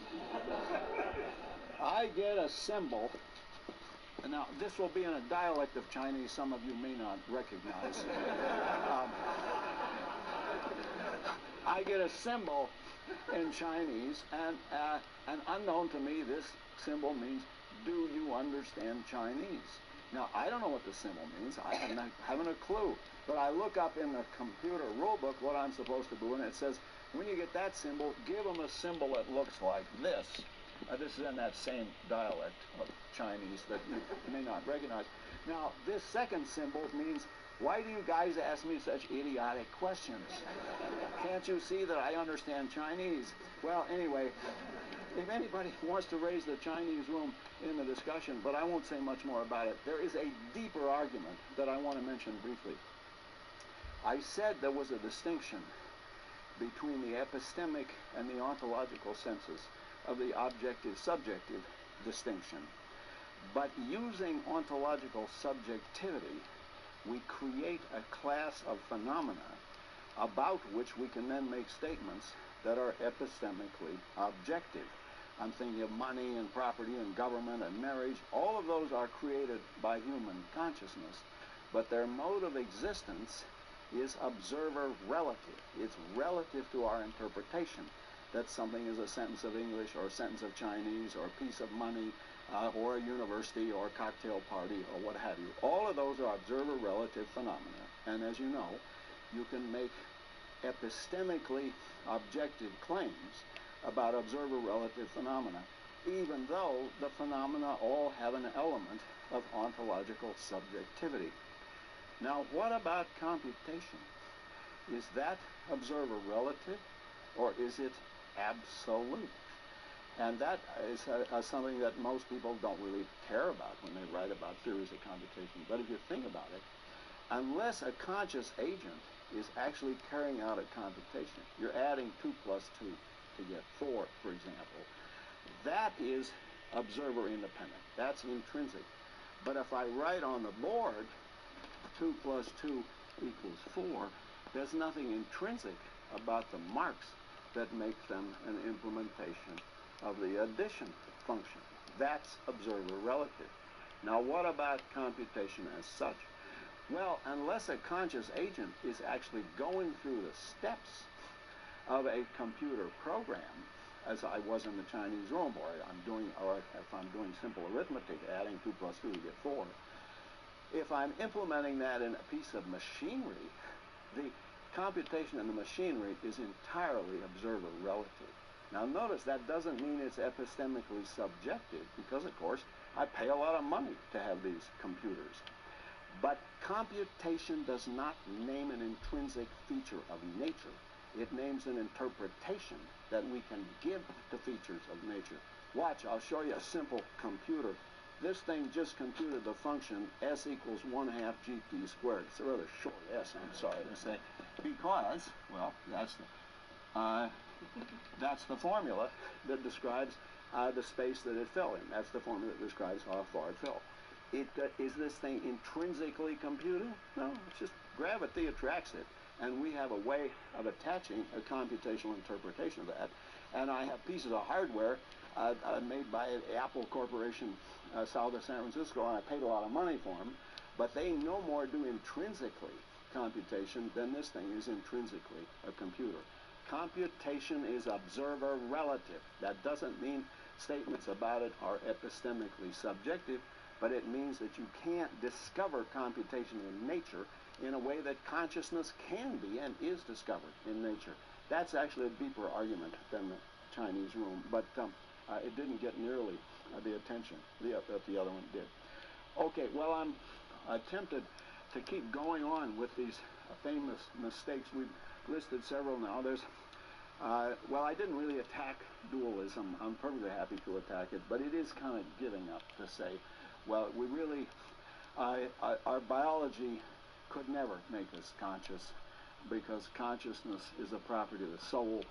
I get a symbol. Now, this will be in a dialect of Chinese some of you may not recognize. I get a symbol in Chinese, and unknown to me, this symbol means, do you understand Chinese? Now, I don't know what the symbol means. I haven't a clue. But I look up in the computer rule book what I'm supposed to do, and it says, when you get that symbol, give them a symbol that looks like this. This is in that same dialect of Chinese that you may not recognize. Now, this second symbol means, why do you guys ask me such idiotic questions? Can't you see that I understand Chinese? Well, anyway, if anybody wants to raise the Chinese room in the discussion, but I won't say much more about it. There is a deeper argument that I want to mention briefly. I said there was a distinction between the epistemic and the ontological senses of the objective-subjective distinction. But using ontological subjectivity, we create a class of phenomena about which we can then make statements that are epistemically objective. I'm thinking of money and property and government and marriage. All of those are created by human consciousness, but their mode of existence is observer relative. It's relative to our interpretation that something is a sentence of English or a sentence of Chinese or a piece of money or a university or a cocktail party or what have you. All of those are observer relative phenomena. And as you know, you can make epistemically objective claims about observer relative phenomena, even though the phenomena all have an element of ontological subjectivity. Now, what about computation? Is that observer relative, or is it absolute? And that is something that most people don't really care about when they write about theories of computation. But if you think about it, unless a conscious agent is actually carrying out a computation, you're adding 2 plus 2 to get 4, for example, that is observer independent. That's intrinsic. But if I write on the board 2 plus 2 equals 4, there's nothing intrinsic about the marks that make them an implementation of the addition function. That's observer relative. Now, what about computation as such? Well, unless a conscious agent is actually going through the steps of a computer program, as I was in the Chinese room, or if I'm doing simple arithmetic, adding 2 plus 2 to get 4, if I'm implementing that in a piece of machinery, the computation in the machinery is entirely observer relative. Now notice that doesn't mean it's epistemically subjective, because of course I pay a lot of money to have these computers. But computation does not name an intrinsic feature of nature. It names an interpretation that we can give to features of nature. Watch, I'll show you a simple computer. This thing just computed the function s equals 1/2 gt squared. It's a rather short s, I'm sorry to say, because, well, that's the formula that describes the space that it fell in. That's the formula that describes how far it fell. Is this thing intrinsically computed? No, it's just gravity attracts it. And we have a way of attaching a computational interpretation of that. And I have pieces of hardware made by Apple Corporation south of San Francisco, and I paid a lot of money for them. But they no more do intrinsically computation than this thing is intrinsically a computer. Computation is observer relative. That doesn't mean statements about it are epistemically subjective, but it means that you can't discover computation in nature in a way that consciousness can be and is discovered in nature. That's actually a deeper argument than the Chinese room, but it didn't get nearly the attention that the other one did. Okay, well, I'm tempted to keep going on with these famous mistakes. We've listed several now. There's, well, I didn't really attack dualism. I'm perfectly happy to attack it, but it is kind of giving up to say, well, we really, our biology could never make us conscious, because consciousness is a property of the soul,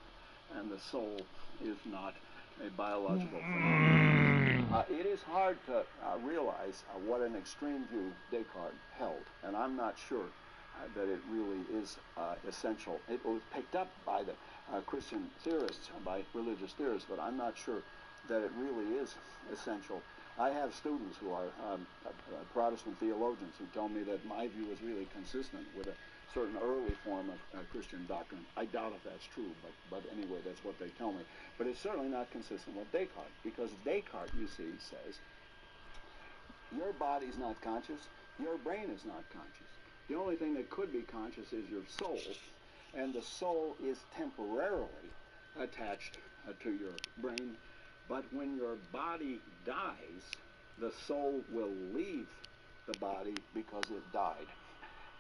and the soul is not a biological phenomenon. It is hard to realize what an extreme view Descartes held, and I'm not sure that it really is essential. It was picked up by the Christian theorists, by religious theorists, but I'm not sure that it really is essential. I have students who are Protestant theologians who tell me that my view is really consistent with a certain early form of Christian doctrine. I doubt if that's true, but anyway, that's what they tell me. But it's certainly not consistent with Descartes, because Descartes, you see, says, your body's not conscious, your brain is not conscious. The only thing that could be conscious is your soul, and the soul is temporarily attached to your brain. But when your body dies, the soul will leave the body because it died.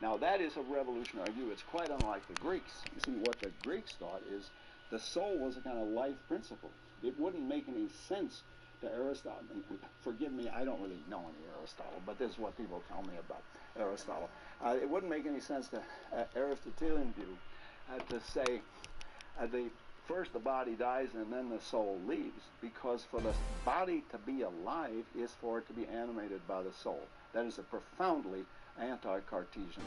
Now, that is a revolutionary view. It's quite unlike the Greeks. You see, what the Greeks thought is the soul was a kind of life principle. It wouldn't make any sense to Aristotle. Forgive me, I don't really know any Aristotle, but this is what people tell me about Aristotle. It wouldn't make any sense to Aristotelian view to say first the body dies and then the soul leaves, because for the body to be alive is for it to be animated by the soul. That is a profoundly anti-Cartesian.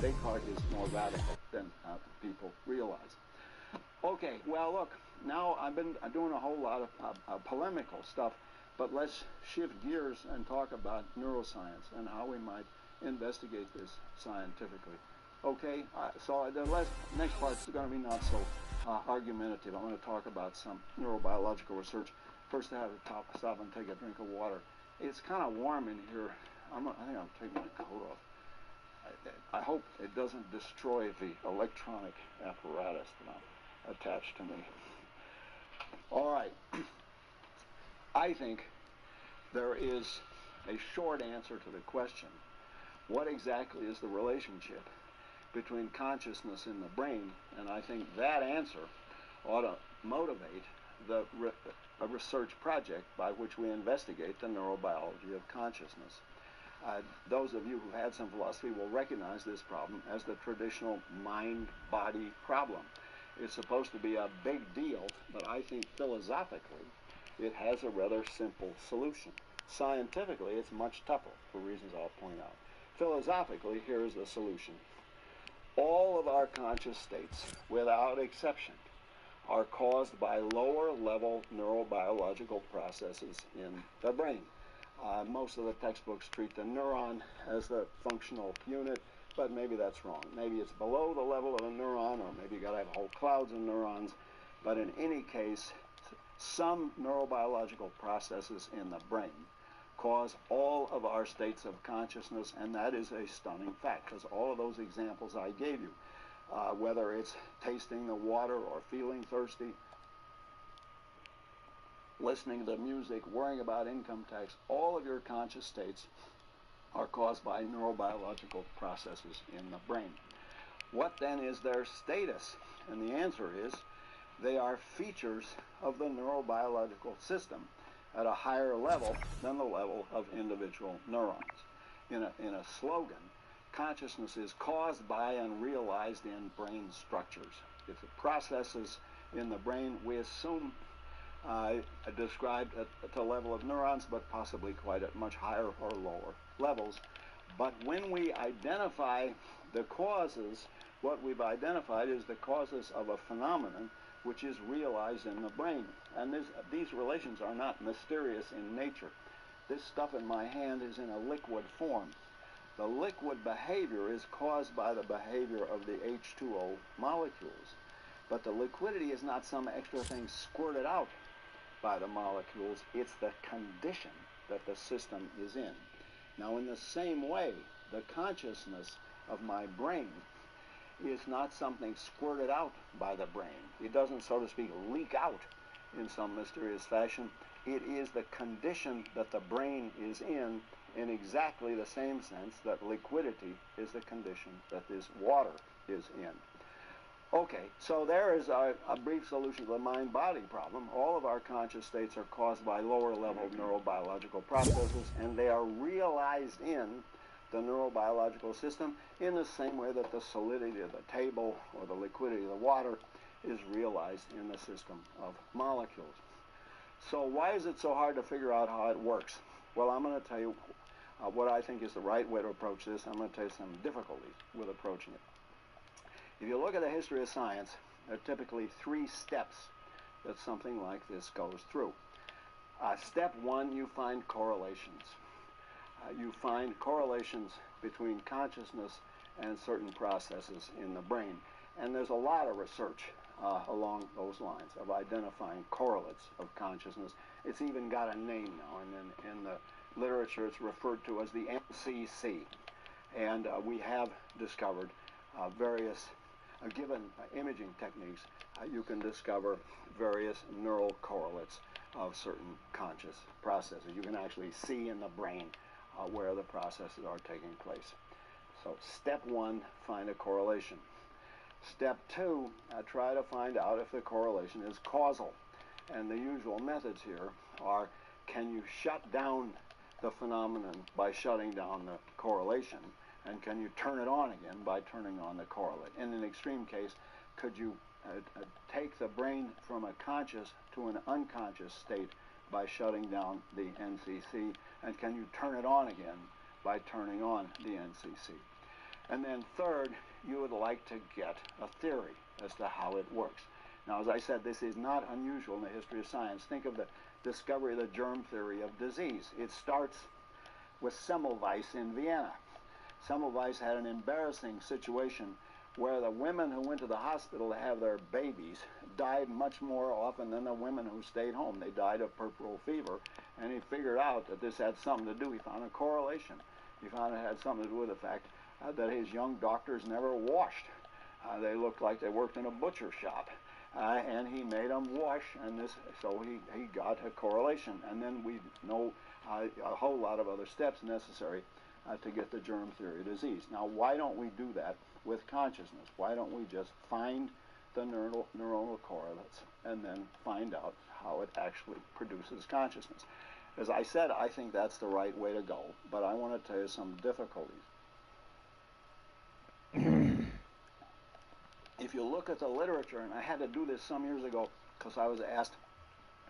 Descartes is more radical than people realize. Okay, well look, now I've been doing a whole lot of polemical stuff, but let's shift gears and talk about neuroscience and how we might investigate this scientifically. Okay, so the next part is going to be not so argumentative. I'm going to talk about some neurobiological research. First, I have to stop and take a drink of water. It's kind of warm in here. I think I'll take my coat off. I hope it doesn't destroy the electronic apparatus that I'm attached to me. All right. I think there is a short answer to the question, what exactly is the relationship between consciousness in the brain? And I think that answer ought to motivate a research project by which we investigate the neurobiology of consciousness. Those of you who had some philosophy will recognize this problem as the traditional mind-body problem. It's supposed to be a big deal, but I think philosophically it has a rather simple solution. Scientifically, it's much tougher for reasons I'll point out. Philosophically, here's the solution. All of our conscious states, without exception, are caused by lower-level neurobiological processes in the brain. Most of the textbooks treat the neuron as the functional unit, but maybe that's wrong. Maybe it's below the level of a neuron, or maybe you got to have whole clouds of neurons. But in any case, some neurobiological processes in the brain cause all of our states of consciousness, and that is a stunning fact, because all of those examples I gave you, whether it's tasting the water or feeling thirsty, listening to music, worrying about income tax, all of your conscious states are caused by neurobiological processes in the brain. What then is their status? And the answer is they are features of the neurobiological system at a higher level than the level of individual neurons. In a slogan, consciousness is caused by and realized in brain structures. If the processes in the brain, we assume described at the level of neurons, but possibly quite at much higher or lower levels. But when we identify the causes, what we've identified is the causes of a phenomenon which is realized in the brain. And these relations are not mysterious in nature. This stuff in my hand is in a liquid form. The liquid behavior is caused by the behavior of the H2O molecules. But the liquidity is not some extra thing squirted out by the molecules. It's the condition that the system is in. Now, in the same way, the consciousness of my brain is not something squirted out by the brain. It doesn't, so to speak, leak out in some mysterious fashion. It is the condition that the brain is in exactly the same sense that liquidity is the condition that this water is in. Okay, so there is a brief solution to the mind-body problem. All of our conscious states are caused by lower-level neurobiological processes, and they are realized in the neurobiological system in the same way that the solidity of the table or the liquidity of the water is realized in the system of molecules. So why is it so hard to figure out how it works? Well, I'm going to tell you what I think is the right way to approach this. I'm going to tell you some difficulties with approaching it. If you look at the history of science, there are typically 3 steps that something like this goes through. Step 1, you find correlations. You find correlations between consciousness and certain processes in the brain. And there's a lot of research along those lines of identifying correlates of consciousness. It's even got a name now, and in the literature it's referred to as the MCC. And we have discovered various given imaging techniques, you can discover various neural correlates of certain conscious processes. You can actually see in the brain where the processes are taking place. So step 1, find a correlation. Step 2, try to find out if the correlation is causal. And the usual methods here are, can you shut down the phenomenon by shutting down the correlation? And can you turn it on again by turning on the correlate? In an extreme case, could you take the brain from a conscious to an unconscious state by shutting down the NCC? And can you turn it on again by turning on the NCC? And then third, you would like to get a theory as to how it works. Now, as I said, this is not unusual in the history of science. Think of the discovery of the germ theory of disease. It starts with Semmelweis in Vienna. Semmelweis had an embarrassing situation where the women who went to the hospital to have their babies died much more often than the women who stayed home. They died of puerperal fever, and he figured out that this had something to do. He found a correlation. He found it had something to do with the fact that his young doctors never washed. They looked like they worked in a butcher shop. And he made them wash, and so he got a correlation. And then we know a whole lot of other steps necessary to get the germ theory of disease. Now, why don't we do that with consciousness? Why don't we just find the neuronal correlates and then find out how it actually produces consciousness? As I said, I think that's the right way to go, but I want to tell you some difficulties. If you look at the literature, and I had to do this some years ago because I was asked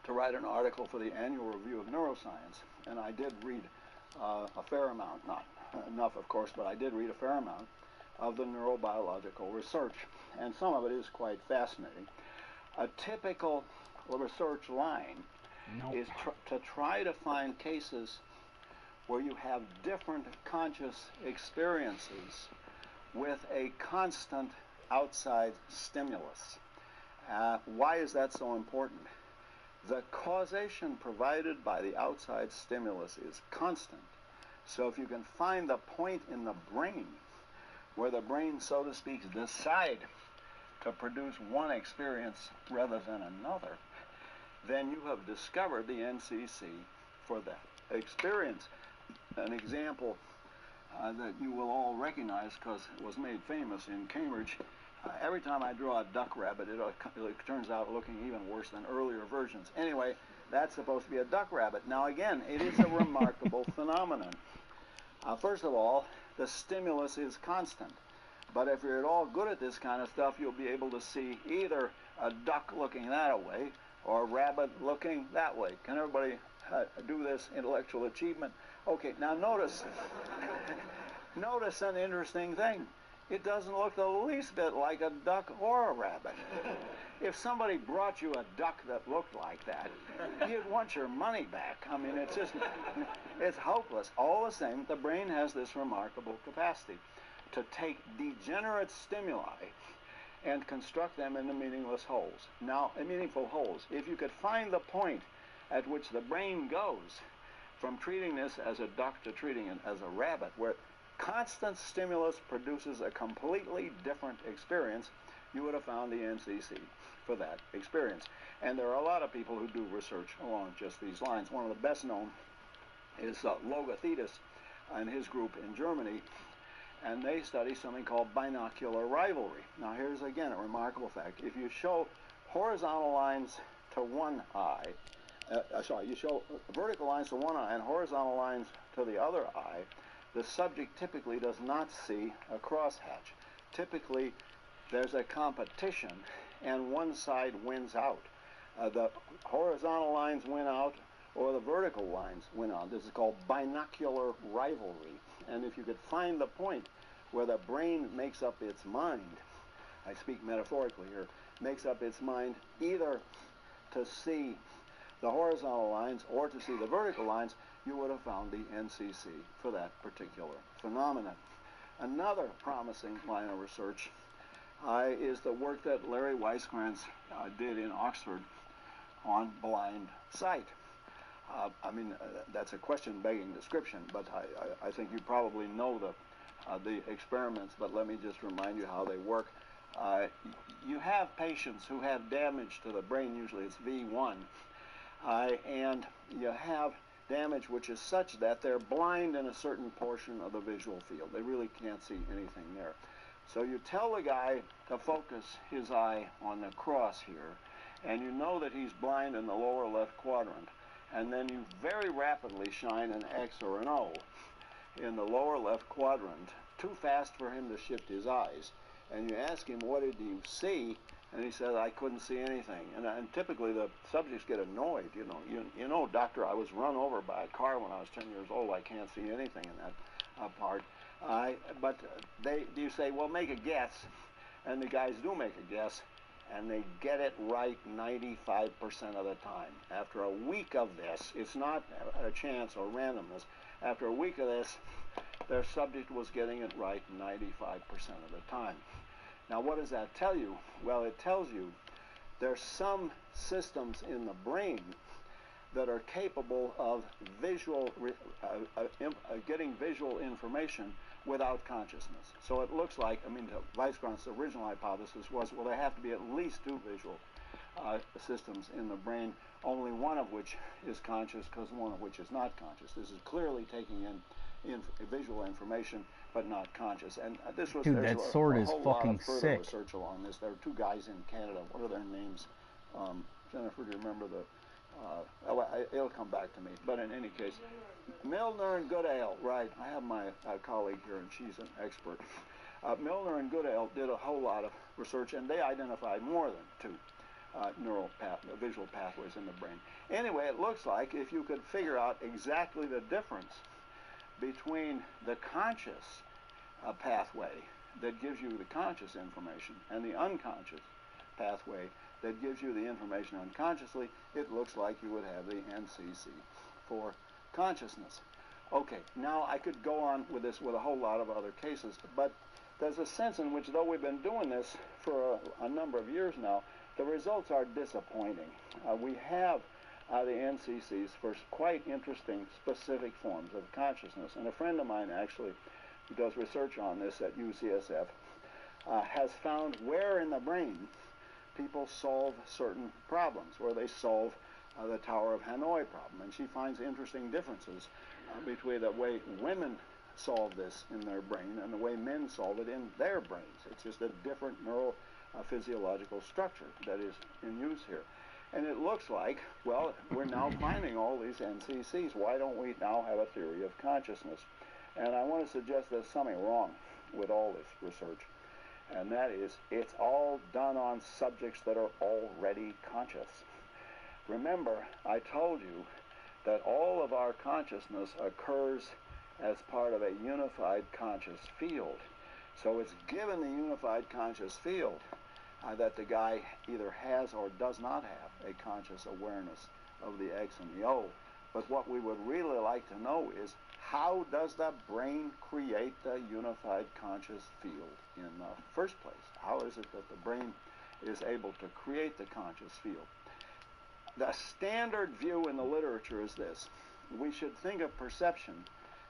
to write an article for the annual review of neuroscience, and I did read a fair amount, not enough of course, but I did read a fair amount of the neurobiological research, and some of it is quite fascinating. A typical research line is to try to find cases where you have different conscious experiences with a constant outside stimulus. Why is that so important? The causation provided by the outside stimulus is constant. So if you can find the point in the brain where the brain, so to speak, decide to produce one experience rather than another, then you have discovered the NCC for that experience. An example that you will all recognize because it was made famous in Cambridge. Every time I draw a duck rabbit, it turns out looking even worse than earlier versions. Anyway, that's supposed to be a duck rabbit. Now again, it is a remarkable phenomenon. First of all, the stimulus is constant. But if you're at all good at this kind of stuff, you'll be able to see either a duck looking that way or a rabbit looking that way. Can everybody do this intellectual achievement? Okay, now notice an interesting thing. It doesn't look the least bit like a duck or a rabbit. If somebody brought you a duck that looked like that, you'd want your money back. I mean, it's hopeless. All the same, the brain has this remarkable capacity to take degenerate stimuli and construct them into meaningless holes. Now, meaningful holes. If you could find the point at which the brain goes from treating this as a duck to treating it as a rabbit, where constant stimulus produces a completely different experience, you would have found the NCC for that experience. And there are a lot of people who do research along just these lines. One of the best known is Logothetis and his group in Germany, and they study something called binocular rivalry. Now here's again a remarkable fact. If you show horizontal lines to one eye, you show vertical lines to one eye and horizontal lines to the other eye, the subject typically does not see a crosshatch. Typically, there's a competition, and one side wins out. The horizontal lines win out, or the vertical lines win out. This is called binocular rivalry. And if you could find the point where the brain makes up its mind, I speak metaphorically here, makes up its mind either to see the horizontal lines or to see the vertical lines, you would have found the NCC for that particular phenomenon. Another promising line of research is the work that Larry Weisskranz did in Oxford on blind sight. That's a question-begging description, but I think you probably know the experiments, but let me just remind you how they work. You have patients who have damage to the brain, usually it's V1, and you have damage which is such that they're blind in a certain portion of the visual field. They really can't see anything there. So you tell the guy to focus his eye on the cross here, and you know that he's blind in the lower left quadrant, and then you very rapidly shine an X or an O in the lower left quadrant, too fast for him to shift his eyes, and you ask him, what did you see? And he says, I couldn't see anything. And typically the subjects get annoyed. You know, doctor, I was run over by a car when I was 10 years old. I can't see anything in that part. But you say, well, make a guess. And the guys do make a guess, and they get it right 95% of the time. After a week of this, it's not a chance or randomness. After a week of this, their subject was getting it right 95% of the time. Now, what does that tell you? Well, it tells you there's some systems in the brain that are capable of getting visual information without consciousness. So it looks like, Weizsäck's original hypothesis was, well, there have to be at least two visual systems in the brain, only one of which is conscious because one of which is not conscious. This is clearly taking in visual information, but not conscious. And this was Dude, that sword is fucking sick. Research along this. There are two guys in Canada. What are their names? Jennifer, do you remember it'll come back to me. But in any case, Milner and Goodale, right? I have my colleague here, and she's an expert. Milner and Goodale did a whole lot of research, and they identified more than two visual pathways in the brain. Anyway, it looks like if you could figure out exactly the difference between the conscious pathway that gives you the conscious information and the unconscious pathway that gives you the information unconsciously, it looks like you would have the NCC for consciousness. Okay, now I could go on with this with a whole lot of other cases, but there's a sense in which, though we've been doing this for a number of years now, the results are disappointing. We have the NCCs for quite interesting specific forms of consciousness. And a friend of mine, actually, who does research on this at UCSF, has found where in the brain people solve certain problems, where they solve the Tower of Hanoi problem. And she finds interesting differences between the way women solve this in their brain and the way men solve it in their brains. It's just a different neurophysiological structure that is in use here. And it looks like, well, we're now finding all these NCCs. Why don't we now have a theory of consciousness? And I want to suggest there's something wrong with all this research. And that is, it's all done on subjects that are already conscious. Remember, I told you that all of our consciousness occurs as part of a unified conscious field. So it's given the unified conscious field that the guy either has or does not have a conscious awareness of the X and the O. But what we would really like to know is, how does the brain create the unified conscious field in the first place? How is it that the brain is able to create the conscious field? The standard view in the literature is this: we should think of perception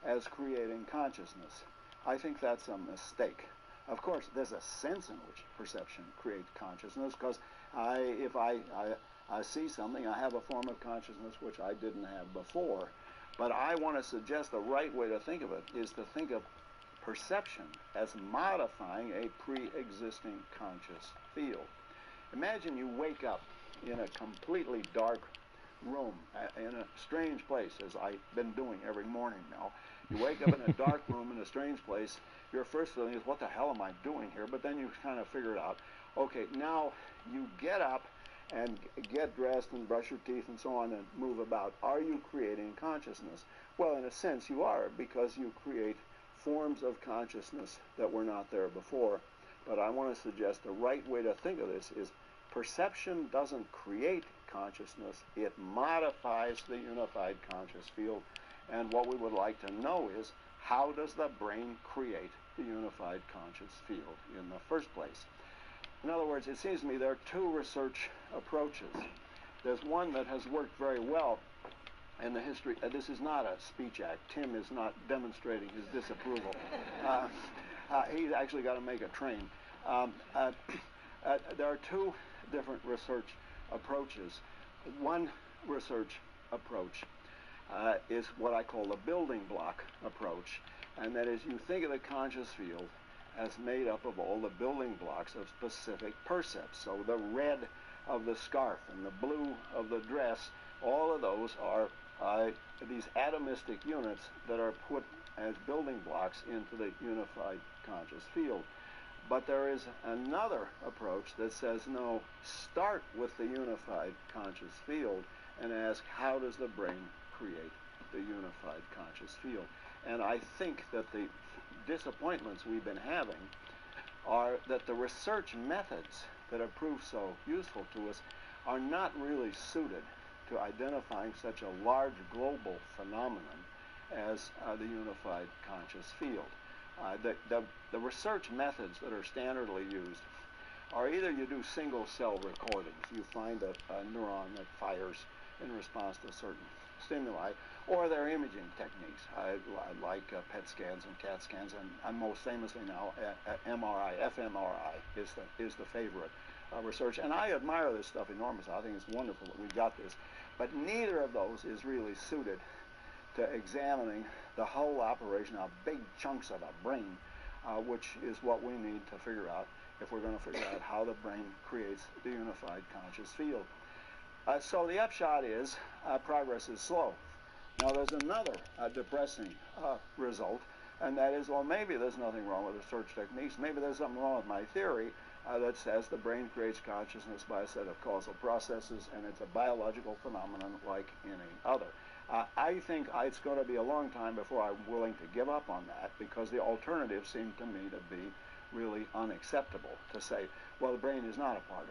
as creating consciousness. I think that's a mistake. Of course, there's a sense in which perception creates consciousness, because if I see something, I have a form of consciousness which I didn't have before. But I want to suggest the right way to think of it is to think of perception as modifying a pre-existing conscious field. Imagine you wake up in a completely dark room, in a strange place, as I've been doing every morning now. You wake up in a dark room in a strange place. Your first feeling is, what the hell am I doing here? But then you kind of figure it out. Okay, now you get up and get dressed and brush your teeth and so on and move about. Are you creating consciousness? Well, in a sense you are, because you create forms of consciousness that were not there before. But I want to suggest the right way to think of this is, perception doesn't create consciousness, it modifies the unified conscious field. And what we would like to know is, how does the brain create the unified conscious field in the first place? In other words, it seems to me there are two research approaches. There's one that has worked very well in the history. This is not a speech act. Tim is not demonstrating his disapproval. He's actually got to make a train. There are two different research approaches. One research approach is what I call the building block approach, and that is, you think of the conscious field as made up of all the building blocks of specific percepts. So the red of the scarf and the blue of the dress, all of those are these atomistic units that are put as building blocks into the unified conscious field. But there is another approach that says, no, start with the unified conscious field and ask, how does the brain create the unified conscious field? And I think that the disappointments we've been having are that the research methods that have proved so useful to us are not really suited to identifying such a large global phenomenon as the unified conscious field. The research methods that are standardly used are either you do single cell recordings, you find a neuron that fires in response to certain stimuli, or they're imaging techniques like PET scans and CAT scans, and most famously now MRI, fMRI is the favorite research. And I admire this stuff enormously. I think it's wonderful that we got this. But neither of those is really suited to examining the whole operation of big chunks of the brain, which is what we need to figure out if we're going to figure out how the brain creates the unified conscious field. So the upshot is progress is slow. Now there's another depressing result, and that is, well, maybe there's nothing wrong with research techniques. Maybe there's something wrong with my theory that says the brain creates consciousness by a set of causal processes, and it's a biological phenomenon like any other. I think it's going to be a long time before I'm willing to give up on that, because the alternatives seem to me to be really unacceptable. To say, well, the brain is not a part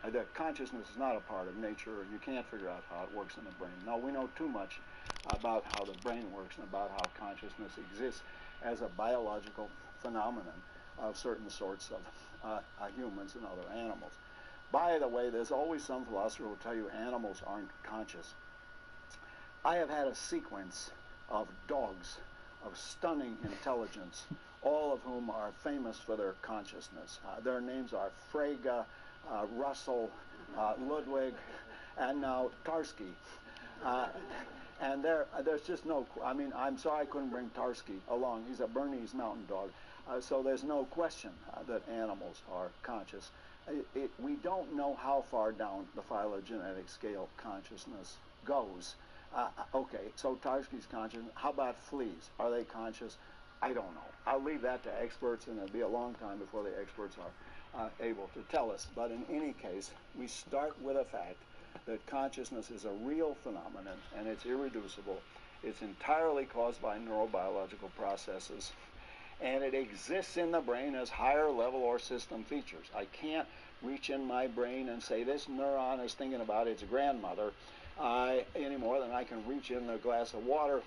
of, the consciousness is not a part of nature, and you can't figure out how it works in the brain. No, we know too much about how the brain works and about how consciousness exists as a biological phenomenon of certain sorts of humans and other animals. By the way, there's always some philosopher who will tell you animals aren't conscious. I have had a sequence of dogs of stunning intelligence, all of whom are famous for their consciousness. Their names are Frege, Russell, Ludwig, and now Tarski. And there's just no, I mean, I'm sorry I couldn't bring Tarski along. He's a Bernese mountain dog. So there's no question that animals are conscious. We don't know how far down the phylogenetic scale consciousnness goes. Okay, so Tarski's conscious. How about fleas? Are they conscious? I don't know. I'll leave that to experts, and it'll be a long time before the experts are able to tell us. But in any case, we start with the fact that consciousness is a real phenomenon, and it's irreducible. It's entirely caused by neurobiological processes, and it exists in the brain as higher level or system features. I can't reach in my brain and say this neuron is thinking about its grandmother any more than I can reach in a glass of water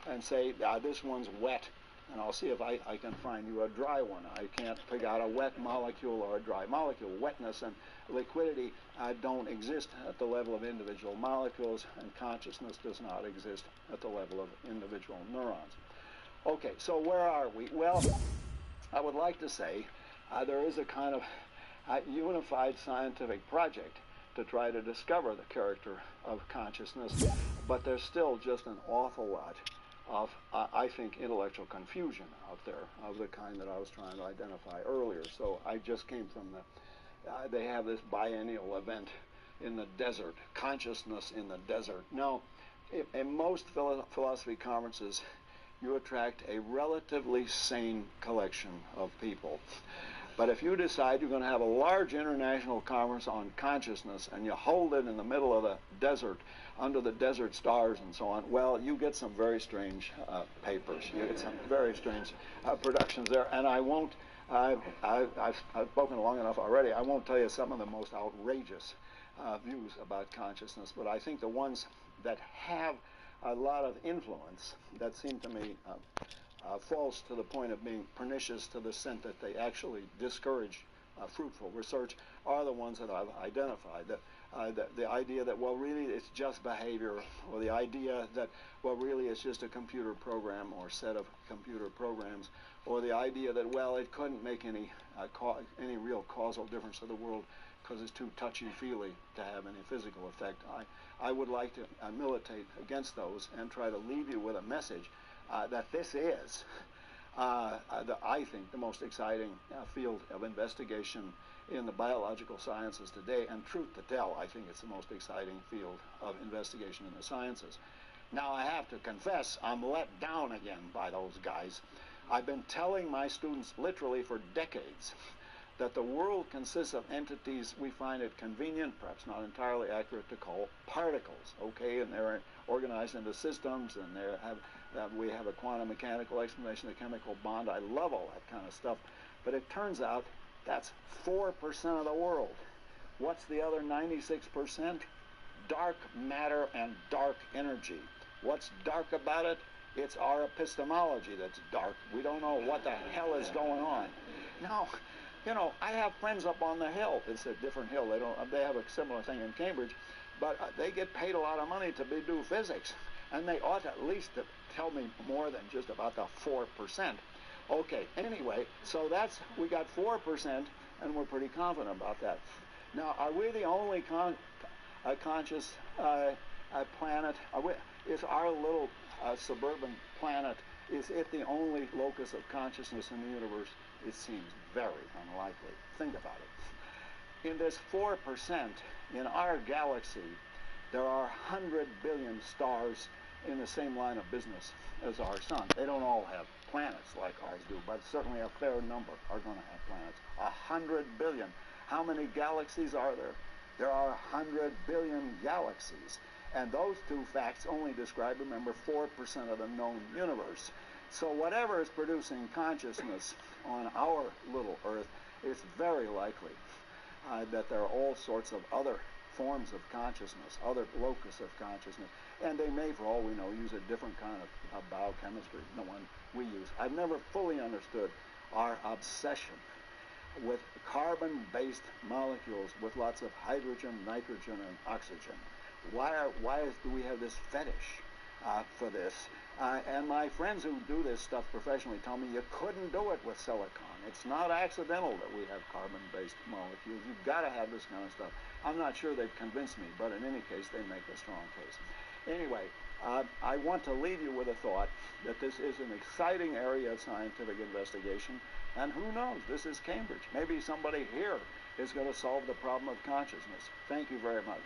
and say this one's wet, and I'll see if I can find you a dry one. I can't pick out a wet molecule or a dry molecule. Wetness and liquidity don't exist at the level of individual molecules, and consciousness does not exist at the level of individual neurons. Okay, so where are we? Well, I would like to say there is a kind of unified scientific project to try to discover the character of consciousness, but there's still just an awful lot of, I think, intellectual confusion out there of the kind that I was trying to identify earlier. So I just came from they have this biennial event in the desert, consciousness in the desert. Now, in most philosophy conferences, you attract a relatively sane collection of people. But if you decide you're going to have a large international conference on consciousness and you hold it in the middle of the desert, under the desert stars and so on, well, you get some very strange papers. You get some very strange productions there. And I won't, I've spoken long enough already, I won't tell you some of the most outrageous views about consciousness, but I think the ones that have a lot of influence, that seem to me false to the point of being pernicious to the extent that they actually discourage fruitful research, are the ones that I've identified. The idea that, well, really it's just behavior, or the idea that, well, really it's just a computer program or set of computer programs, or the idea that, well, it couldn't make any real causal difference to the world because it's too touchy-feely to have any physical effect. I would like to militate against those and try to leave you with a message that this is, I think, the most exciting field of investigation in the biological sciences today, and truth to tell, I think it's the most exciting field of investigation in the sciences. Now, I have to confess, I'm let down again by those guys. I've been telling my students literally for decades that the world consists of entities we find it convenient, perhaps not entirely accurate, to call particles, okay? And they're organized into systems, and we have a quantum mechanical explanation of the chemical bond. I love all that kind of stuff. But it turns out that's 4% of the world. What's the other 96%? Dark matter and dark energy. What's dark about it? It's our epistemology that's dark. We don't know what the hell is going on. Now, you know, I have friends up on the hill. It's a different hill. They have a similar thing in Cambridge, but they get paid a lot of money to do physics, and they ought at least to tell me more than just about the 4%. Okay, anyway, so we got 4%, and we're pretty confident about that. Now, are we the only conscious planet? Is our little suburban planet, is it the only locus of consciousness in the universe? It seems very unlikely. Think about it. In this 4%, in our galaxy, there are 100 billion stars in the same line of business as our sun. They don't all have planets like ours do, but certainly a fair number are going to have planets. 100 billion. How many galaxies are there? There are 100 billion galaxies. And those two facts only describe, remember, 4% of the known universe. So whatever is producing consciousness on our little Earth, it's very likely that there are all sorts of other forms of consciousness, other locus of consciousness, and they may, for all we know, use a different kind of biochemistry than the one we use. I've never fully understood our obsession with carbon-based molecules with lots of hydrogen, nitrogen, and oxygen. Why do we have this fetish for this? And my friends who do this stuff professionally tell me you couldn't do it with silicon. It's not accidental that we have carbon-based molecules. You've got to have this kind of stuff. I'm not sure they've convinced me, but in any case, they make a strong case. Anyway, I want to leave you with a thought that this is an exciting area of scientific investigation, and who knows, this is Cambridge. Maybe somebody here is going to solve the problem of consciousness. Thank you very much.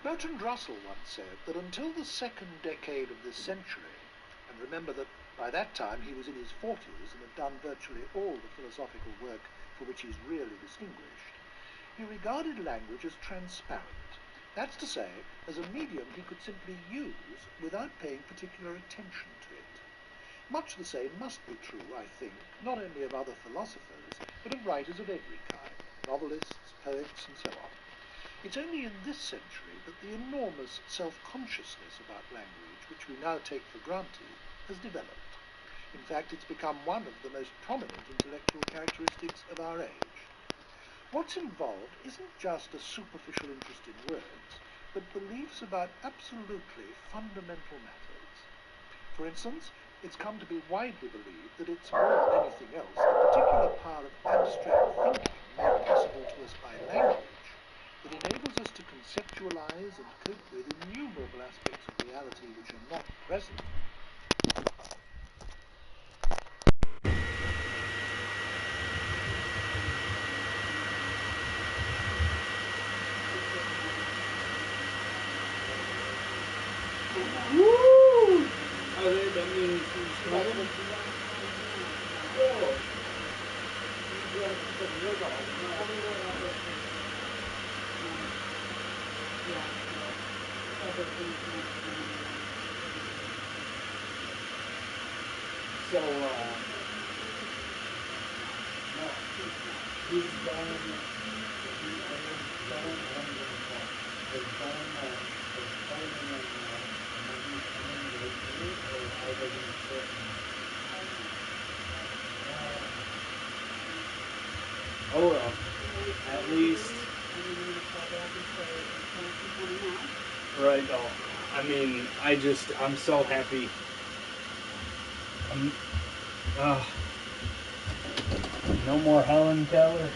Bertrand Russell once said that until the second decade of this century, and remember that by that time he was in his 40s and had done virtually all the philosophical work for which he's really distinguished, he regarded language as transparent. That's to say, as a medium he could simply use without paying particular attention to it. Much the same must be true, I think, not only of other philosophers, but of writers of every kind, novelists, poets, and so on. It's only in this century that the enormous self-consciousness about language, which we now take for granted, has developed. In fact, it's become one of the most prominent intellectual characteristics of our age. What's involved isn't just a superficial interest in words, but beliefs about absolutely fundamental matters. For instance, it's come to be widely believed that it's more than anything else the particular power of abstract thinking made possible to us by language that enables us to conceptualize and cope with innumerable aspects of reality which are not present. Oh, Right, though. I mean, I'm so happy. Uh, no more Helen Keller.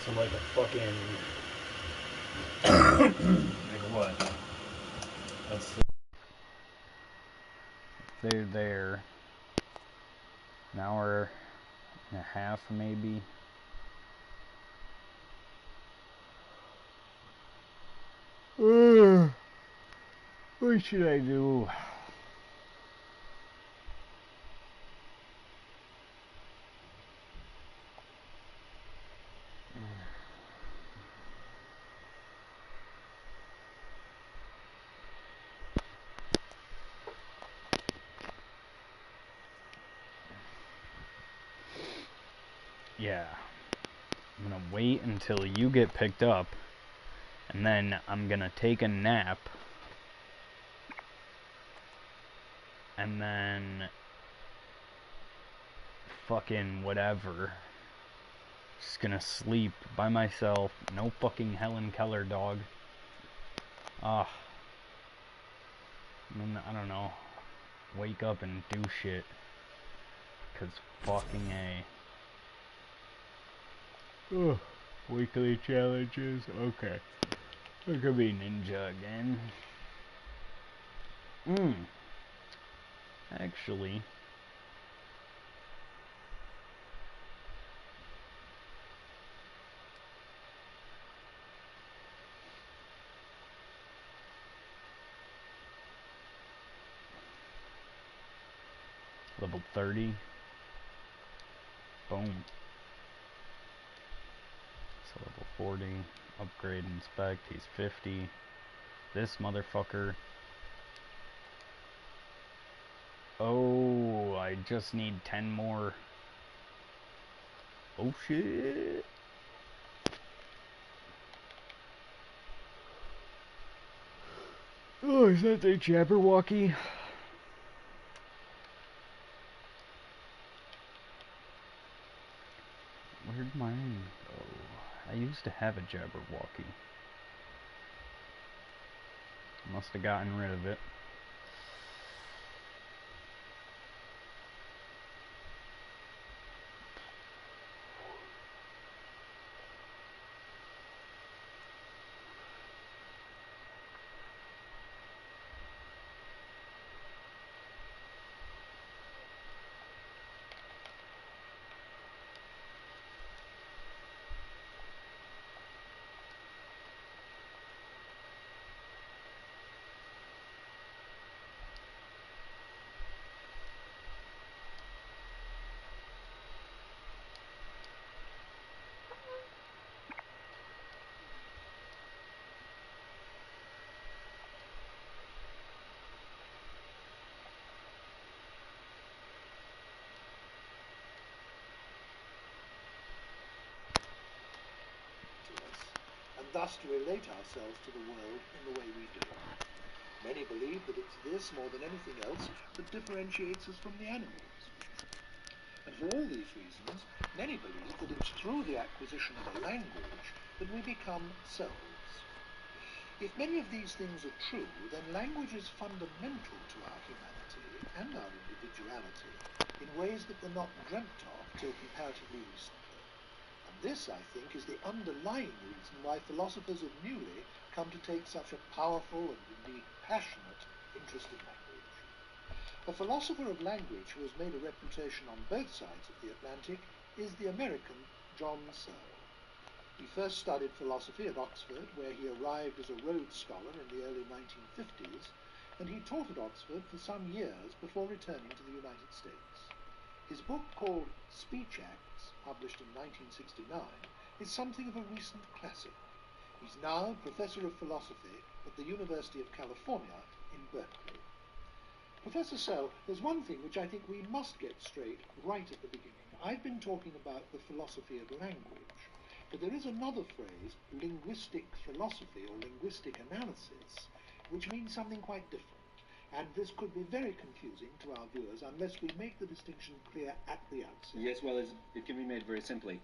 So like a fucking like what? That's they're there. An hour and a half maybe. What should I do? Yeah. I'm gonna wait until you get picked up, and then I'm gonna take a nap, and then fucking whatever. Just gonna sleep by myself. No fucking Helen Keller, dog. I don't know. Wake up and do shit. 'Cause fucking A. Ugh. Weekly challenges. Okay. It could be ninja again. Actually. Level 30. Boom. So level 40. Upgrade, inspect. He's 50. This motherfucker. Oh, I just need 10 more. Oh shit. Oh, is that the Jabberwocky? Where'd mine go? I used to have a Jabberwocky. Must have gotten rid of it. And thus to relate ourselves to the world in the way we do. Many believe that it's this, more than anything else, that differentiates us from the animals. And for all these reasons, many believe that it's through the acquisition of a language that we become selves. If many of these things are true, then language is fundamental to our humanity and our individuality in ways that were not dreamt of till comparatively recently. And this, I think, is the underlying reason why philosophers have newly come to take such a powerful and indeed passionate interest in language. A philosopher of language who has made a reputation on both sides of the Atlantic is the American John Searle. He first studied philosophy at Oxford, where he arrived as a Rhodes Scholar in the early 1950s, and he taught at Oxford for some years before returning to the United States. His book, called Speech Acts, published in 1969, is something of a recent classic. He's now Professor of Philosophy at the University of California in Berkeley. Professor Searle, there's one thing which I think we must get straight right at the beginning. I've been talking about the philosophy of language, but there is another phrase, linguistic philosophy or linguistic analysis, which means something quite different. And this could be very confusing to our viewers unless we make the distinction clear at the outset. Yes, well, it can be made very simply.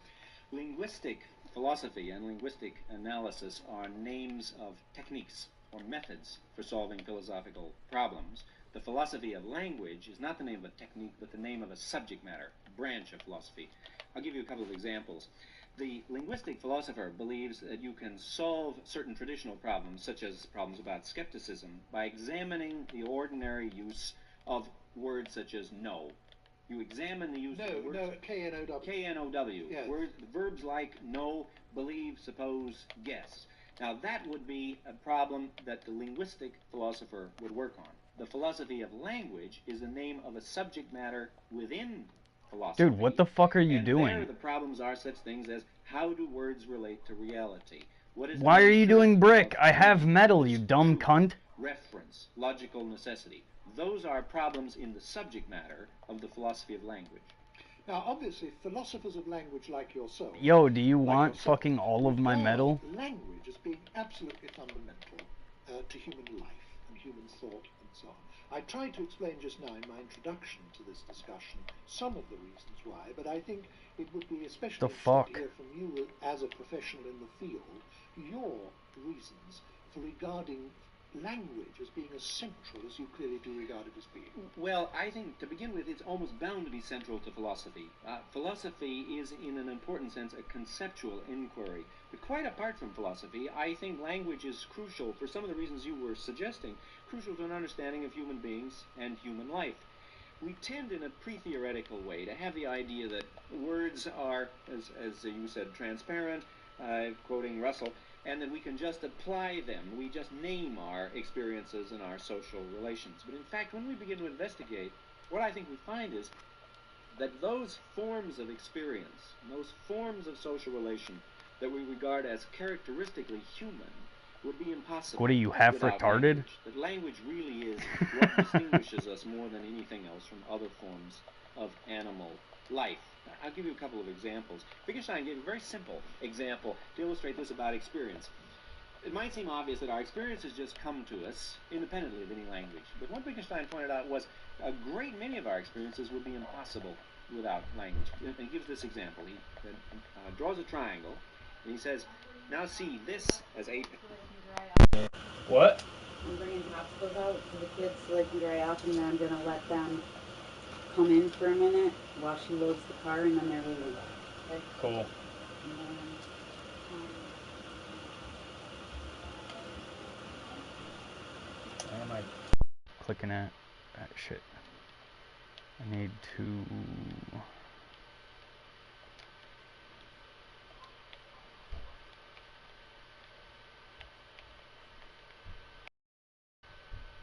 Linguistic philosophy and linguistic analysis are names of techniques or methods for solving philosophical problems. The philosophy of language is not the name of a technique, but the name of a subject matter, branch of philosophy. I'll give you a couple of examples. The linguistic philosopher believes that you can solve certain traditional problems, such as problems about skepticism, by examining the ordinary use of words such as know. You examine the use of words. No, K-N-O-W. K-N-O-W. Yes. Verbs like know, believe, suppose, guess. Now that would be a problem that the linguistic philosopher would work on. The philosophy of language is the name of a subject matter within philosophy. Dude, what the fuck are you doing? There the problems are such things as how do words relate to reality? What is Why are you doing brick? I have metal, you dumb cunt. Reference, logical necessity. Those are problems in the subject matter of the philosophy of language. Now, obviously, philosophers of language like yourself... Yo, do you like want yourself, fucking all of my regard metal? language as being absolutely fundamental to human life and human thought and so on. I tried to explain just now in my introduction to this discussion some of the reasons why, but I think it would be especially interesting to hear from you as a professional in the field, your reasons for regarding language as being as central as you clearly do regard it as being. Well, I think to begin with, it's almost bound to be central to philosophy. Philosophy is, in an important sense, a conceptual inquiry. But quite apart from philosophy, I think language is crucial, for some of the reasons you were suggesting, crucial to an understanding of human beings and human life. We tend, in a pre-theoretical way, to have the idea that words are, as you said, transparent, quoting Russell, and that we can just apply them. We just name our experiences and our social relations. But in fact, when we begin to investigate, what I think we find is that those forms of experience, those forms of social relation that we regard as characteristically human, would be impossible. What are you, half without retarded? Language. That language really is what distinguishes us more than anything else from other forms of animal life. I'll give you a couple of examples. Wittgenstein gave a very simple example to illustrate this about experience. It might seem obvious that our experiences just come to us independently of any language. But what Wittgenstein pointed out was a great many of our experiences would be impossible without language. And he gives this example. He draws a triangle, and he says, now see this as a... What? I'm bringing popsicles out to the kids so they can dry off, and then I'm going to let them come in for a minute while she loads the car, and then they're leaving. Okay? Cool. And Where am I clicking at? That shit. I need to...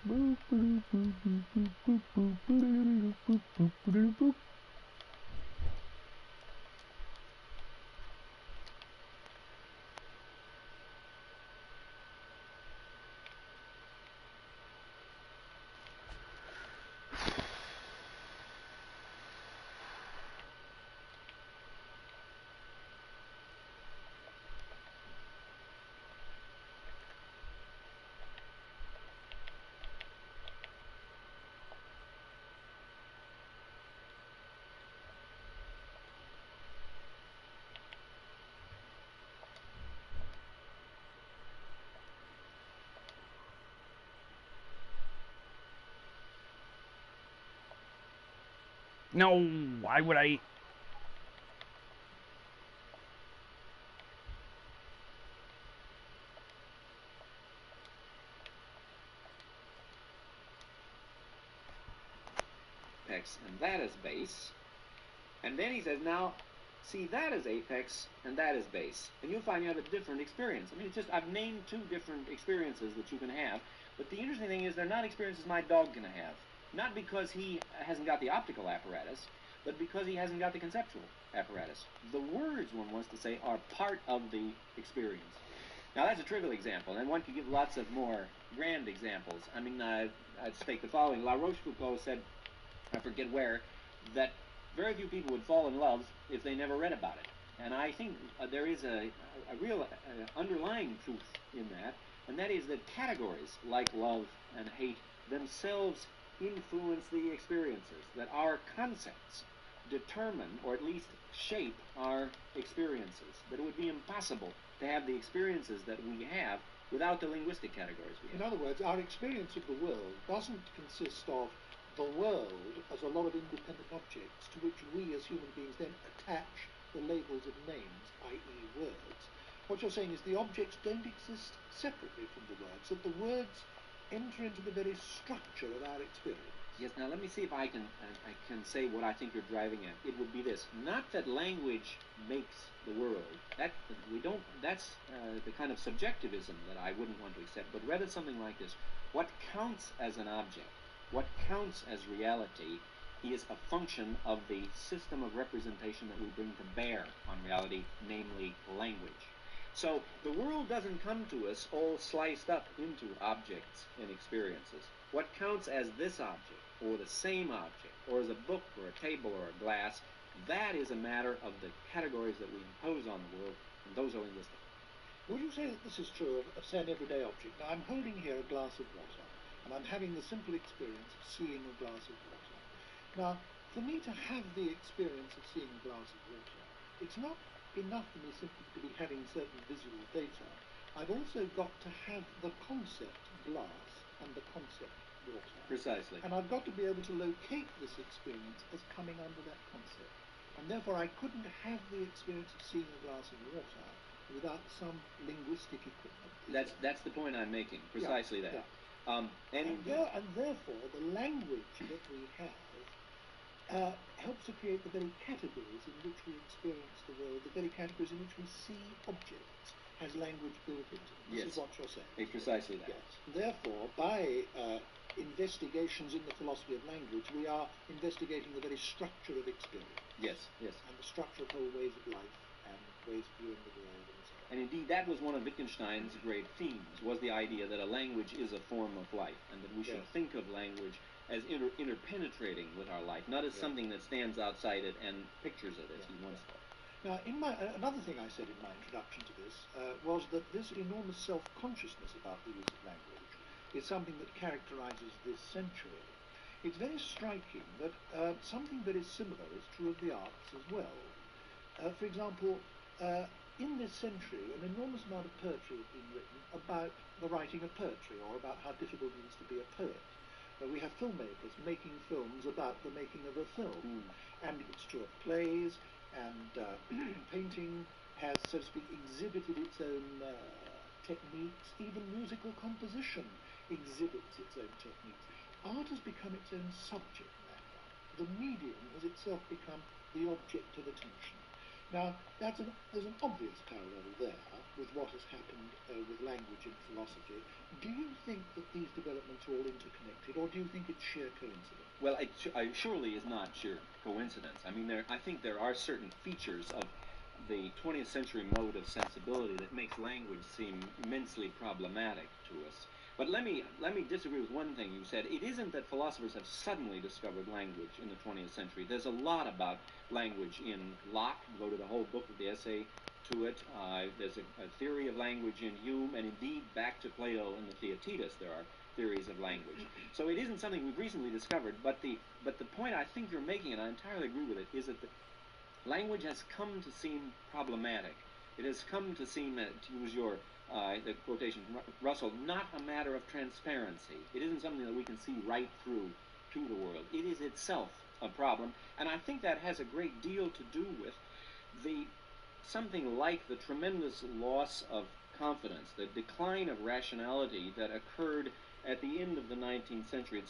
Boop, boop, boop, boop, boop, boop, boop, boop, boop, boop, boop, boop. No, why would I? apex and that is base. And then he says, now, see, that is apex and that is base. And you'll find you have a different experience. I mean, it's just, I've named two different experiences that you can have. But the interesting thing is they're not experiences my dog can have. Not because he hasn't got the optical apparatus, but because he hasn't got the conceptual apparatus. The words, one wants to say, are part of the experience. Now, that's a trivial example, and one could give lots of more grand examples. I mean, I'd state the following. La Rochefoucauld said, I forget where, that very few people would fall in love if they never read about it. And I think there is a real underlying truth in that, and that is that categories like love and hate themselves influence the experiences, that our concepts determine, or at least shape, our experiences, that it would be impossible to have the experiences that we have without the linguistic categories we have. In other words, our experience of the world doesn't consist of the world as a lot of independent objects to which we as human beings then attach the labels of names, i.e. words. What you're saying is the objects don't exist separately from the words, that the words enter into the very structure of our experience. Yes, now let me see if I can say what I think you're driving at. It would be this: not that language makes the world. That's the kind of subjectivism that I wouldn't want to accept, but rather something like this: what counts as an object, what counts as reality, is a function of the system of representation that we bring to bear on reality, namely language. So the world doesn't come to us all sliced up into objects and experiences. What counts as this object, or the same object, or as a book, or a table, or a glass, that is a matter of the categories that we impose on the world, and those are linguistic. Would you say that this is true of, say, an everyday object? Now, I'm holding here a glass of water, and I'm having the simple experience of seeing a glass of water. Now, for me to have the experience of seeing a glass of water, it's not enough for me simply to be having certain visual data. I've also got to have the concept glass and the concept water. Precisely. And I've got to be able to locate this experience as coming under that concept. And therefore I couldn't have the experience of seeing a glass of water without some linguistic equipment. That's the point I'm making. Precisely yeah, that. Yeah. And therefore the language that we have helps to create the very categories in which we experience the world, the very categories in which we see objects, has language built into them. This is what you're saying. It's precisely that. Yes. Therefore, by investigations in the philosophy of language, we are investigating the very structure of experience. Yes, yes. And the structure of whole ways of life and ways of viewing the world and so on. And indeed, that was one of Wittgenstein's great themes, was the idea that a language is a form of life, and that we should think of language as interpenetrating with our life, not as something that stands outside it and pictures it, as he once thought. Now, another thing I said in my introduction to this was that this enormous self-consciousness about the use of language is something that characterizes this century. It's very striking that something very similar is true of the arts as well. For example, in this century, an enormous amount of poetry has been written about the writing of poetry, or about how difficult it is to be a poet. We have filmmakers making films about the making of a film. And it's true of plays, and painting has, so to speak, exhibited its own techniques. Even musical composition exhibits its own techniques. Art has become its own subject matter. The medium has itself become the object of attention. Now, there's an obvious parallel there with what has happened with language in philosophy. Do you think that these developments are all interconnected, or do you think it's sheer coincidence? Well, it surely is not sheer coincidence. I mean, I think there are certain features of the 20th century mode of sensibility that makes language seem immensely problematic to us. But let me disagree with one thing you said. It isn't that philosophers have suddenly discovered language in the 20th century. There's a lot about language in Locke, devoted a whole book of the essay to it. There's a theory of language in Hume, and indeed back to Plato and the Theaetetus there are theories of language. So it isn't something we've recently discovered, but the point I think you're making, and I entirely agree with it, is that language has come to seem problematic. It has come to seem, to use the quotation from Russell, not a matter of transparency. It isn't something that we can see right through to the world. It is itself a problem, and I think that has a great deal to do with something like the tremendous loss of confidence, the decline of rationality that occurred at the end of the 19th century.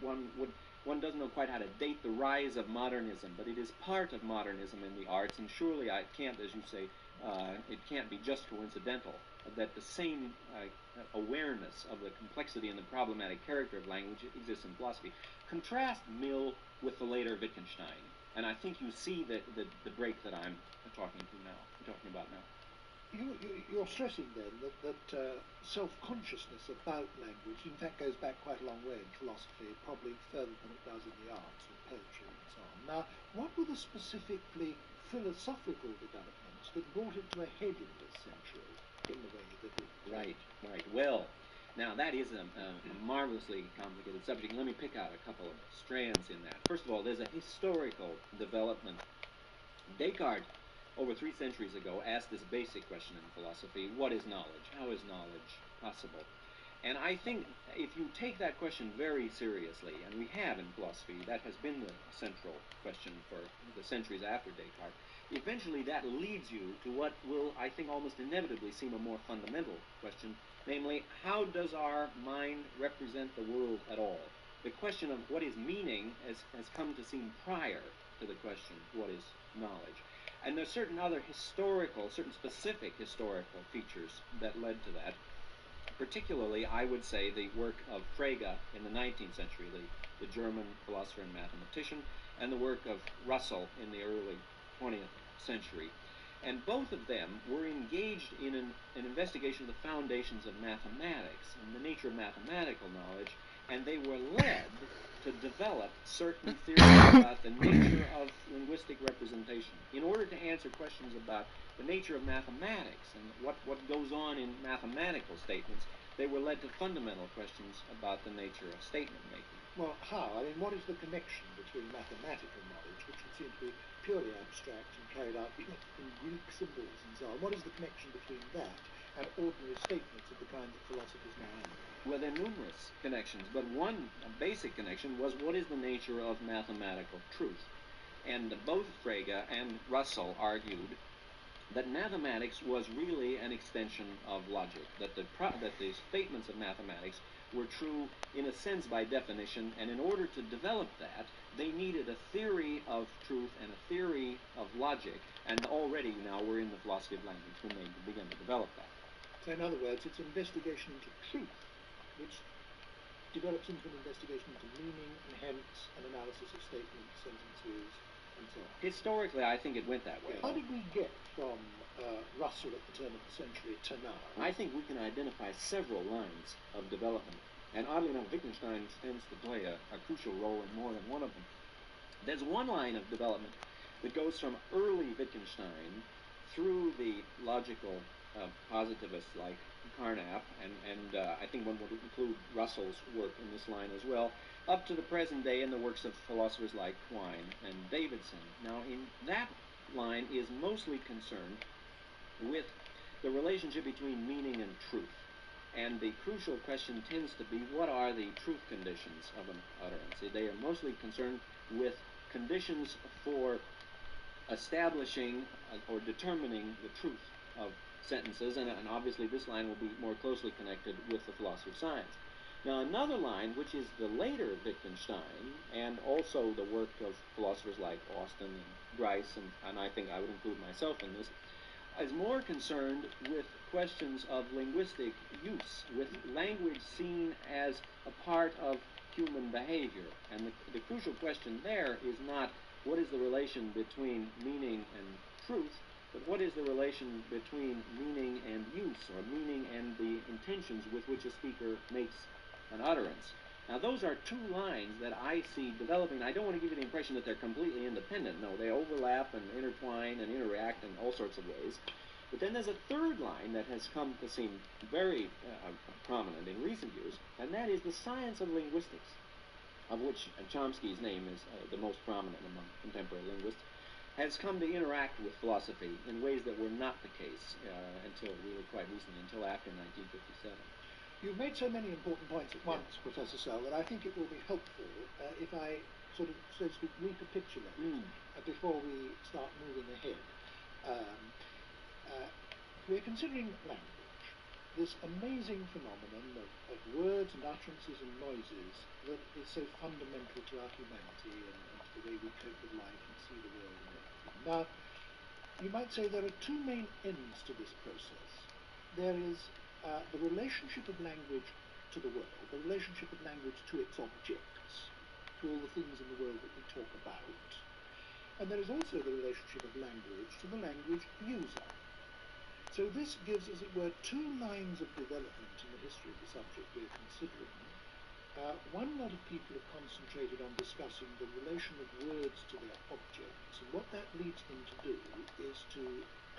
One would one doesn't know quite how to date the rise of modernism, but it is part of modernism in the arts, and surely I can't, as you say, it can't be just coincidental that the same awareness of the complexity and the problematic character of language exists in philosophy. Contrast Mill with the later Wittgenstein, and I think you see the break that I'm talking about now. You're stressing then that self-consciousness about language, in fact, goes back quite a long way in philosophy, probably further than it does in the arts, in poetry and so on. Now, what were the specifically philosophical developments that brought it to a head in this century in the way that it did? Right. Well, now that is a marvelously complicated subject. Let me pick out a couple of strands in that. First of all, there's a historical development. Descartes, over 3 centuries ago, asked this basic question in philosophy: what is knowledge? How is knowledge possible? And I think if you take that question very seriously, and we have in philosophy, that has been the central question for the centuries after Descartes, eventually that leads you to what will, I think, almost inevitably seem a more fundamental question, namely, how does our mind represent the world at all? The question of what is meaning has come to seem prior to the question, what is knowledge? And there's certain specific historical features that led to that. Particularly, I would say, the work of Frege in the 19th century, the German philosopher and mathematician, and the work of Russell in the early 20th century. And both of them were engaged in an investigation of the foundations of mathematics and the nature of mathematical knowledge, and they were led to develop certain theories about the nature of linguistic representation. In order to answer questions about the nature of mathematics and what goes on in mathematical statements, they were led to fundamental questions about the nature of statement making. Well, how? I mean, what is the connection between mathematical knowledge, which would seem to be purely abstract and carried out in Greek symbols and so on? What is the connection between that and ordinary statements of the kind that philosophers now have? Well, there are numerous connections, but one basic connection was what is the nature of mathematical truth. And both Frege and Russell argued that mathematics was really an extension of logic, that the statements of mathematics were true in a sense by definition, and in order to develop that, they needed a theory of truth and a theory of logic, and already now we're in the philosophy of language when they begin to develop that. So in other words, it's investigation into truth, which develops into an investigation into meaning and hence an analysis of statements, sentences, and so on. Historically, I think it went that way. How did we get from Russell at the turn of the century to now? I think we can identify several lines of development, and oddly enough, Wittgenstein tends to play a crucial role in more than one of them. There's one line of development that goes from early Wittgenstein through the logical positivists like Carnap, and I think one would include Russell's work in this line as well, up to the present day in the works of philosophers like Quine and Davidson. Now, in that line is mostly concerned with the relationship between meaning and truth. And the crucial question tends to be, what are the truth conditions of an utterance? They are mostly concerned with conditions for establishing or determining the truth of sentences, and obviously this line will be more closely connected with the philosophy of science. Now, another line, which is the later Wittgenstein, and also the work of philosophers like Austin and Grice, and I think I would include myself in this, is more concerned with questions of linguistic use, with language seen as a part of human behavior. And the crucial question there is not what is the relation between meaning and truth, but what is the relation between meaning and use, or meaning and the intentions with which a speaker makes an utterance. Now, those are two lines that I see developing. I don't want to give you the impression that they're completely independent. No, they overlap and intertwine and interact in all sorts of ways. But then there's a third line that has come to seem very prominent in recent years, and that is the science of linguistics, of which Chomsky's name is the most prominent among contemporary linguists, has come to interact with philosophy in ways that were not the case until really quite recently, until after 1957. You've made so many important points at once, Professor Searle, that I think it will be helpful if I sort of, so to speak, recapitulate before we start moving ahead. We're considering language, this amazing phenomenon of words and utterances and noises that is so fundamental to our humanity and to the way we cope with life and see the world and everything. Now, you might say there are two main ends to this process. There is the relationship of language to the world, the relationship of language to its objects, to all the things in the world that we talk about. And there is also the relationship of language to the language user. So this gives, as it were, two lines of development in the history of the subject we're considering. One lot of people have concentrated on discussing the relation of words to their objects, and what that leads them to do is to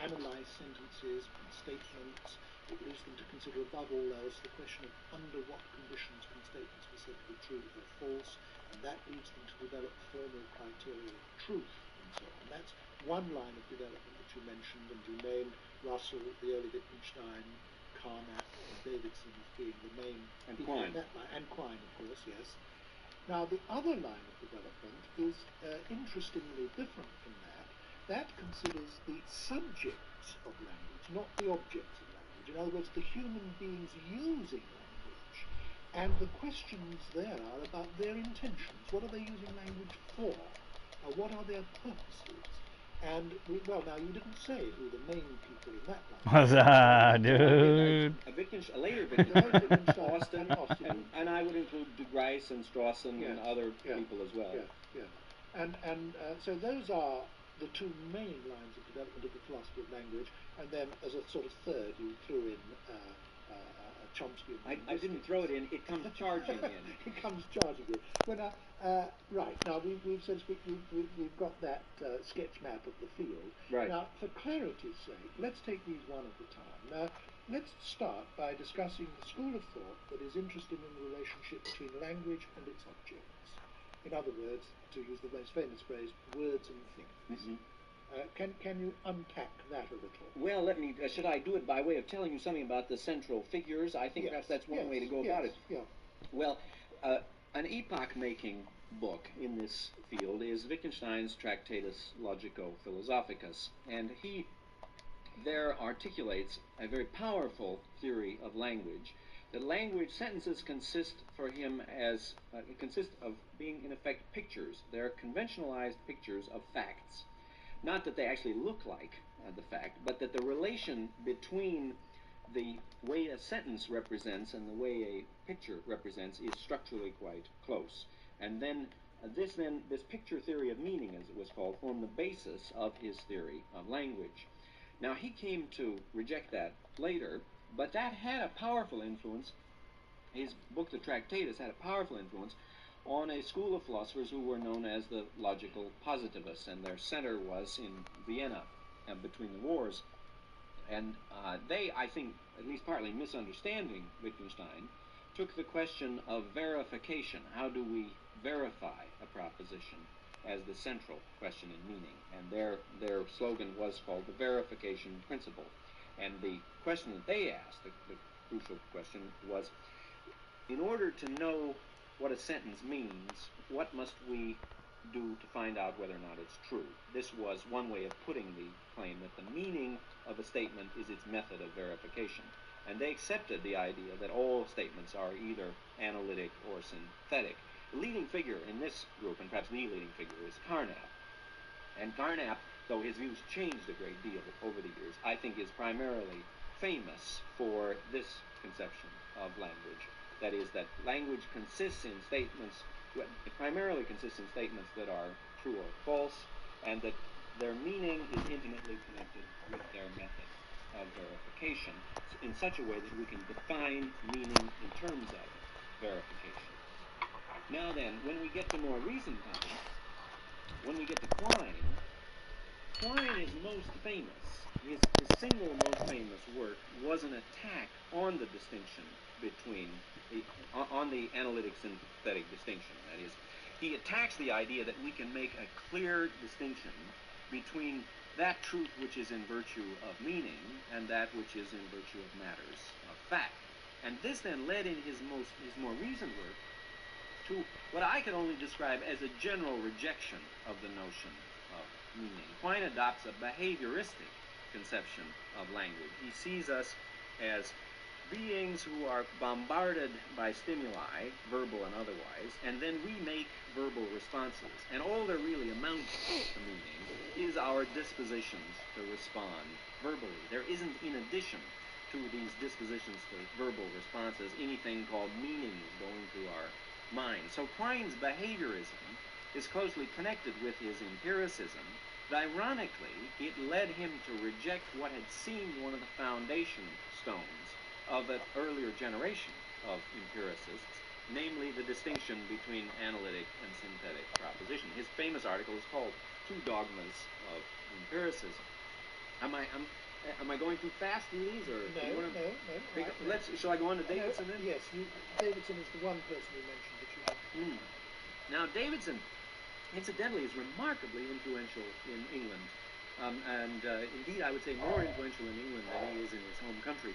analyze sentences and statements. It leads them to consider above all else the question of under what conditions can statements be said to be true or false, and that leads them to develop formal criteria of truth and so on. That's one line of development that you mentioned, and you named Russell, the early Wittgenstein, Carnap, and Davidson as being the main and people Quine. in that line. And Quine, of course, yes. Now, the other line of development is interestingly different from that. That considers the subjects of language, not the objects of language. In other words, the human beings using language. And the questions there are about their intentions. What are they using language for? What are their purposes? And, well, now, you didn't say who the main people in that line What's that, dude? A later Wittgenstein, Austin, and I would include de Grijs and Strawson and other people as well. And so those are the two main lines of development of the philosophy of language, and then as a sort of third, you threw in Chomsky. I didn't throw it in, it comes charging in. It comes charging in. Well, right, now we've so to speak, we've got that sketch map of the field. Right. Now, for clarity's sake, let's take these one at a time. Now, let's start by discussing the school of thought that is interested in the relationship between language and its objects. In other words, to use the most famous phrase, words and things. Mm-hmm. Can you unpack that a little? Well, let me. Should I do it by way of telling you something about the central figures? I think perhaps that's one way to go about it. Yeah. Well, an epoch-making book in this field is Wittgenstein's Tractatus Logico-Philosophicus, and he there articulates a very powerful theory of language. That language sentences consist for him as consist of being in effect pictures. They're conventionalized pictures of facts. Not that they actually look like the fact, but that the relation between the way a sentence represents and the way a picture represents is structurally quite close. And then this picture theory of meaning, as it was called, formed the basis of his theory of language. Now, he came to reject that later, but that had a powerful influence. His book, The Tractatus, had a powerful influence on a school of philosophers who were known as the logical positivists, and their center was in Vienna between the wars. And they, I think, at least partly misunderstanding Wittgenstein, took the question of verification. How do we verify a proposition as the central question in meaning? And their slogan was called the verification principle. And the question that they asked, the crucial question, was, in order to know what a sentence means, what must we do to find out whether or not it's true? This was one way of putting the claim that the meaning of a statement is its method of verification. And they accepted the idea that all statements are either analytic or synthetic. The leading figure in this group, and perhaps the leading figure, is Carnap. And Carnap, though his views changed a great deal over the years, I think is primarily famous for this conception of language. That is, that language consists in statements, it primarily consists in statements that are true or false, and that their meaning is intimately connected with their method of verification in such a way that we can define meaning in terms of verification. Now then, when we get to more recent times, when we get to Quine, Quine is most famous. His single most famous work was an attack on the distinction between on the analytic-synthetic distinction. That is, he attacks the idea that we can make a clear distinction between that truth which is in virtue of meaning and that which is in virtue of matters of fact. And this then led in his more recent work to what I can only describe as a general rejection of the notion of meaning. Quine adopts a behavioristic conception of language. He sees us as beings who are bombarded by stimuli, verbal and otherwise, and then we make verbal responses. And all there really amounts to meaning is our dispositions to respond verbally. There isn't, in addition to these dispositions to verbal responses, anything called meaning going through our mind. So Quine's behaviorism is closely connected with his empiricism. But ironically, it led him to reject what had seemed one of the foundation stones of an earlier generation of empiricists, namely the distinction between analytic and synthetic proposition. His famous article is called Two Dogmas of Empiricism. Am I going too fast through these, or No. Right. Shall I go on to Davidson then? Yes, Davidson is the one person you mentioned that you have. Now, Davidson, incidentally, is remarkably influential in England, and indeed, I would say more influential in England than he is in his home country,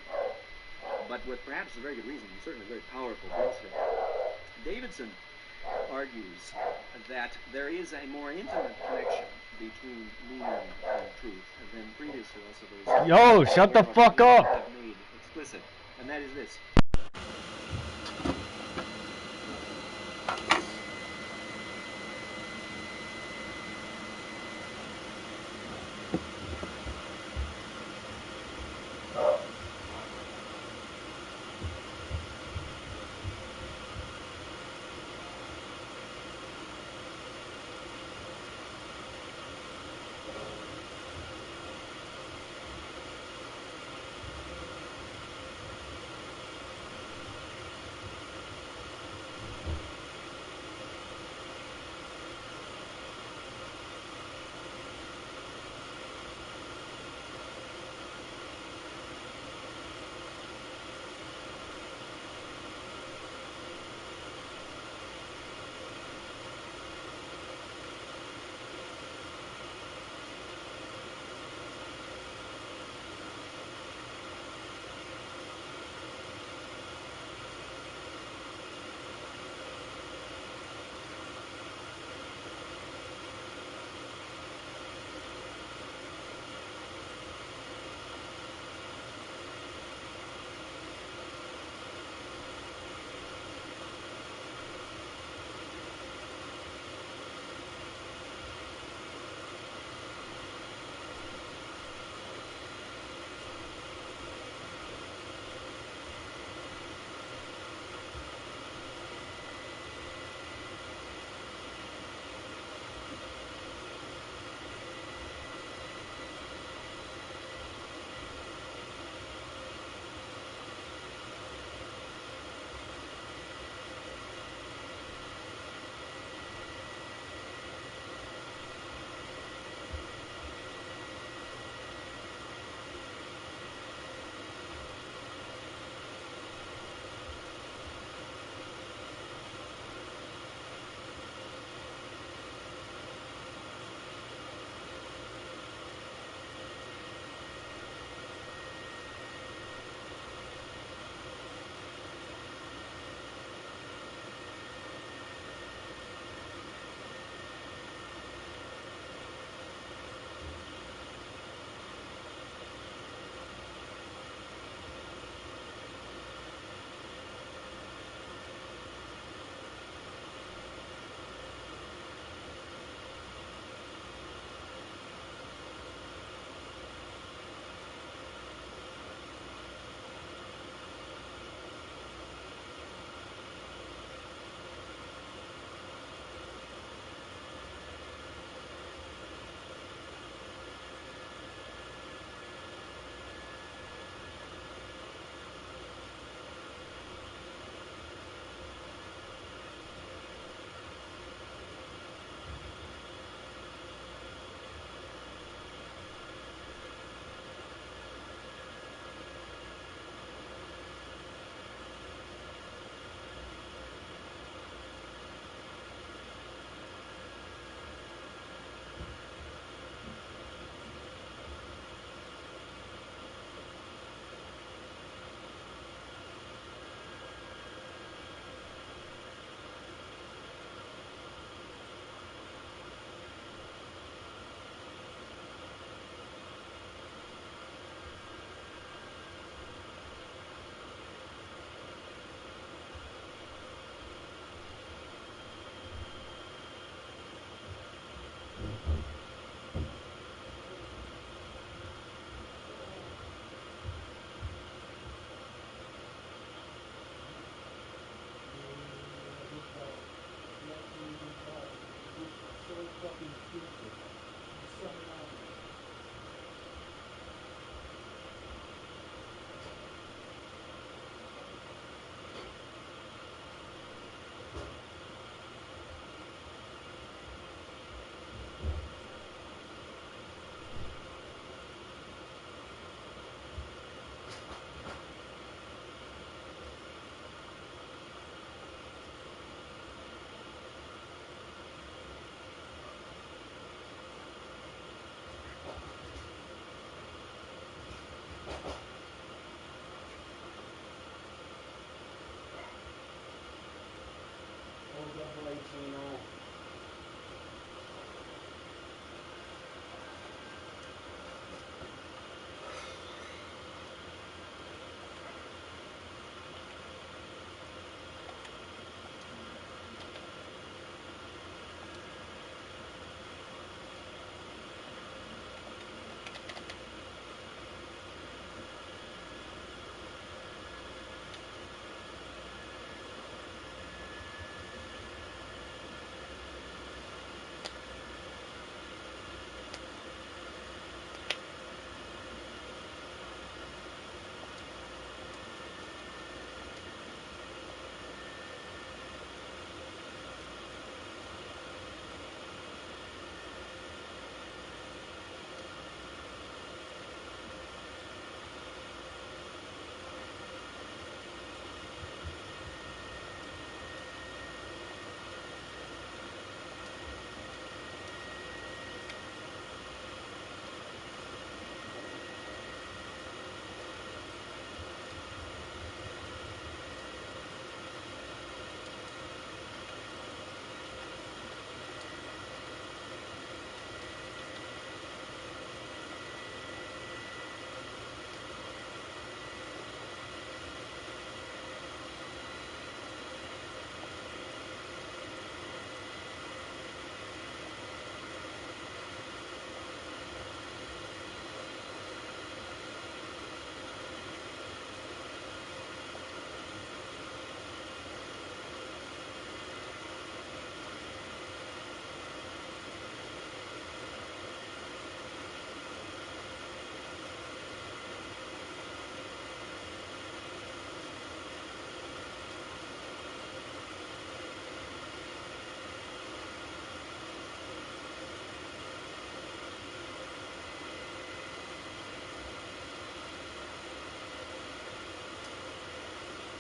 but with perhaps a very good reason. He's certainly a very powerful philosopher. Davidson argues that there is a more intimate connection between meaning and truth than previous philosophers Yo, shut the fuck up! have made explicit, and that is this.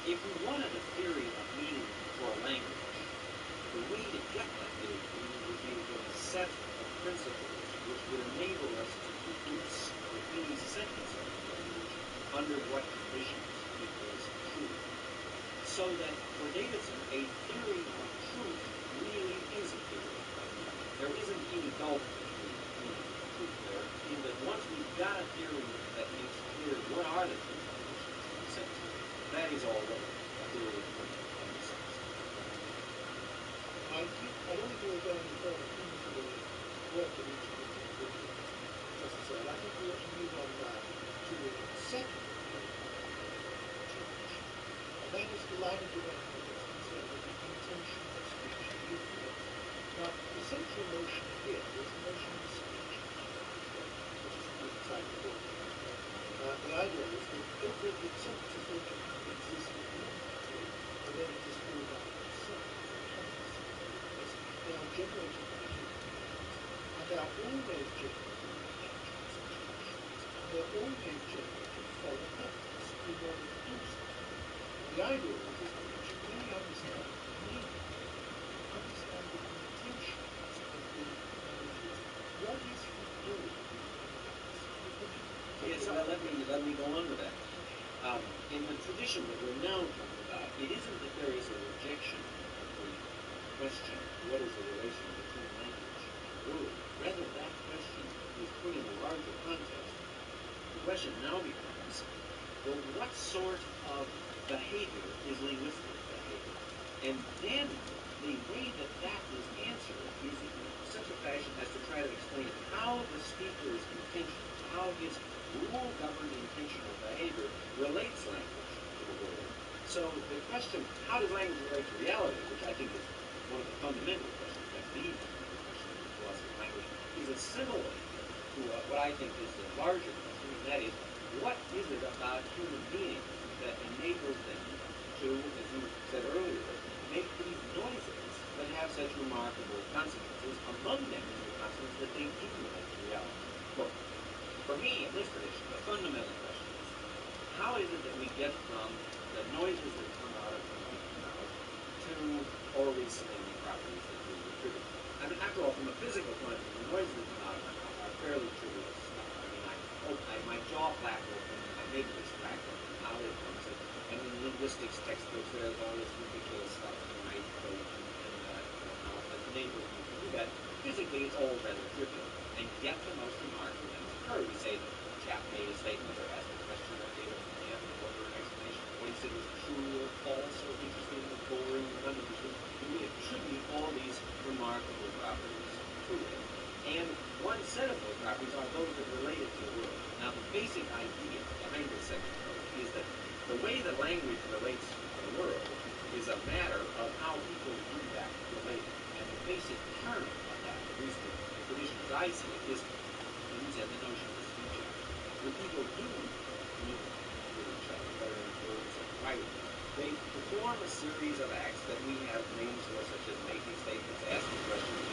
If we wanted a theory of meaning for a language, the way to get that theory of meaning would be to get a set of principles which would enable us to deduce for any sentence of the language under what conditions it was true. So that for Davidson, a theory of truth really is a theory of meaning. There isn't any gulf between meaning and truth there, in that once we've got a theory that makes clear what are the true conditions of the sentence, that is already a theory of meaning in the sense. I don't think we'll go any further into the work of each of these individuals necessarily. I think we ought to move on now to the second change, and that is the line of development that's concerned with the intention of speech and humor. Now, the central notion here is the notion of speech, which is the title of the book. The idea is that it's sentences don't exist independently, they don't exist all by themselves, independently. They are generated by human beings, and they are always generated by judgments and judgments, and they're always generated for a purpose in order to do something. And the idea is that we should really understand the meaning, understand the intentions of the language. What is he doing in this? Yes, let me go on with that. In the tradition that we're now talking about, it isn't that there is a rejection of the question, what is the relation between language and word? Rather, that question is put in a larger context. The question now becomes, well, what sort of behavior is linguistic behavior? And then the way that that is answered is in such a fashion as to try to explain how the speaker's intention, how his rule-governed intentional behavior relates language to the world. So the question, how does language relate to reality, which I think is one of the fundamental questions, that's the fundamental question in the philosophy of language, is a similar to what I think is the larger question, and that is, what is it about human beings that enables them to, as you said earlier, make these noises that have such remarkable consequences? Among them is the consequence that they do relate to reality. Look, for me, in this tradition, the fundamental question is, how is it that we get from the noises that come out of the human mouth to always-sling properties that we attribute? I mean, after all, from a physical point of view, the noises that come out of my mouth are fairly trivial stuff. I mean, my jaw flaps open, my head gets cracked, and out it comes. And in linguistics textbooks, there's all this ridiculous stuff in my throat and mouth that enables me to do that. Physically, it's all rather trivial. And yet the most remarkable things occur. We say that the chap made a statement or asked a question or gave a command or ordered an explanation. What he said was true or false or interesting or boring or uninteresting. And we attribute all these remarkable properties to it. And one set of those properties are those that relate it to the world. Now, the basic idea behind this second approach is that the way that language relates to the world is a matter of how people do that relating. And the basic term of that, at least the tradition as I see it, is, as you said, the notion of speech act. When people do communicate with each other, whether in words or writing, they perform a series of acts that we have names for, such as making statements, asking questions,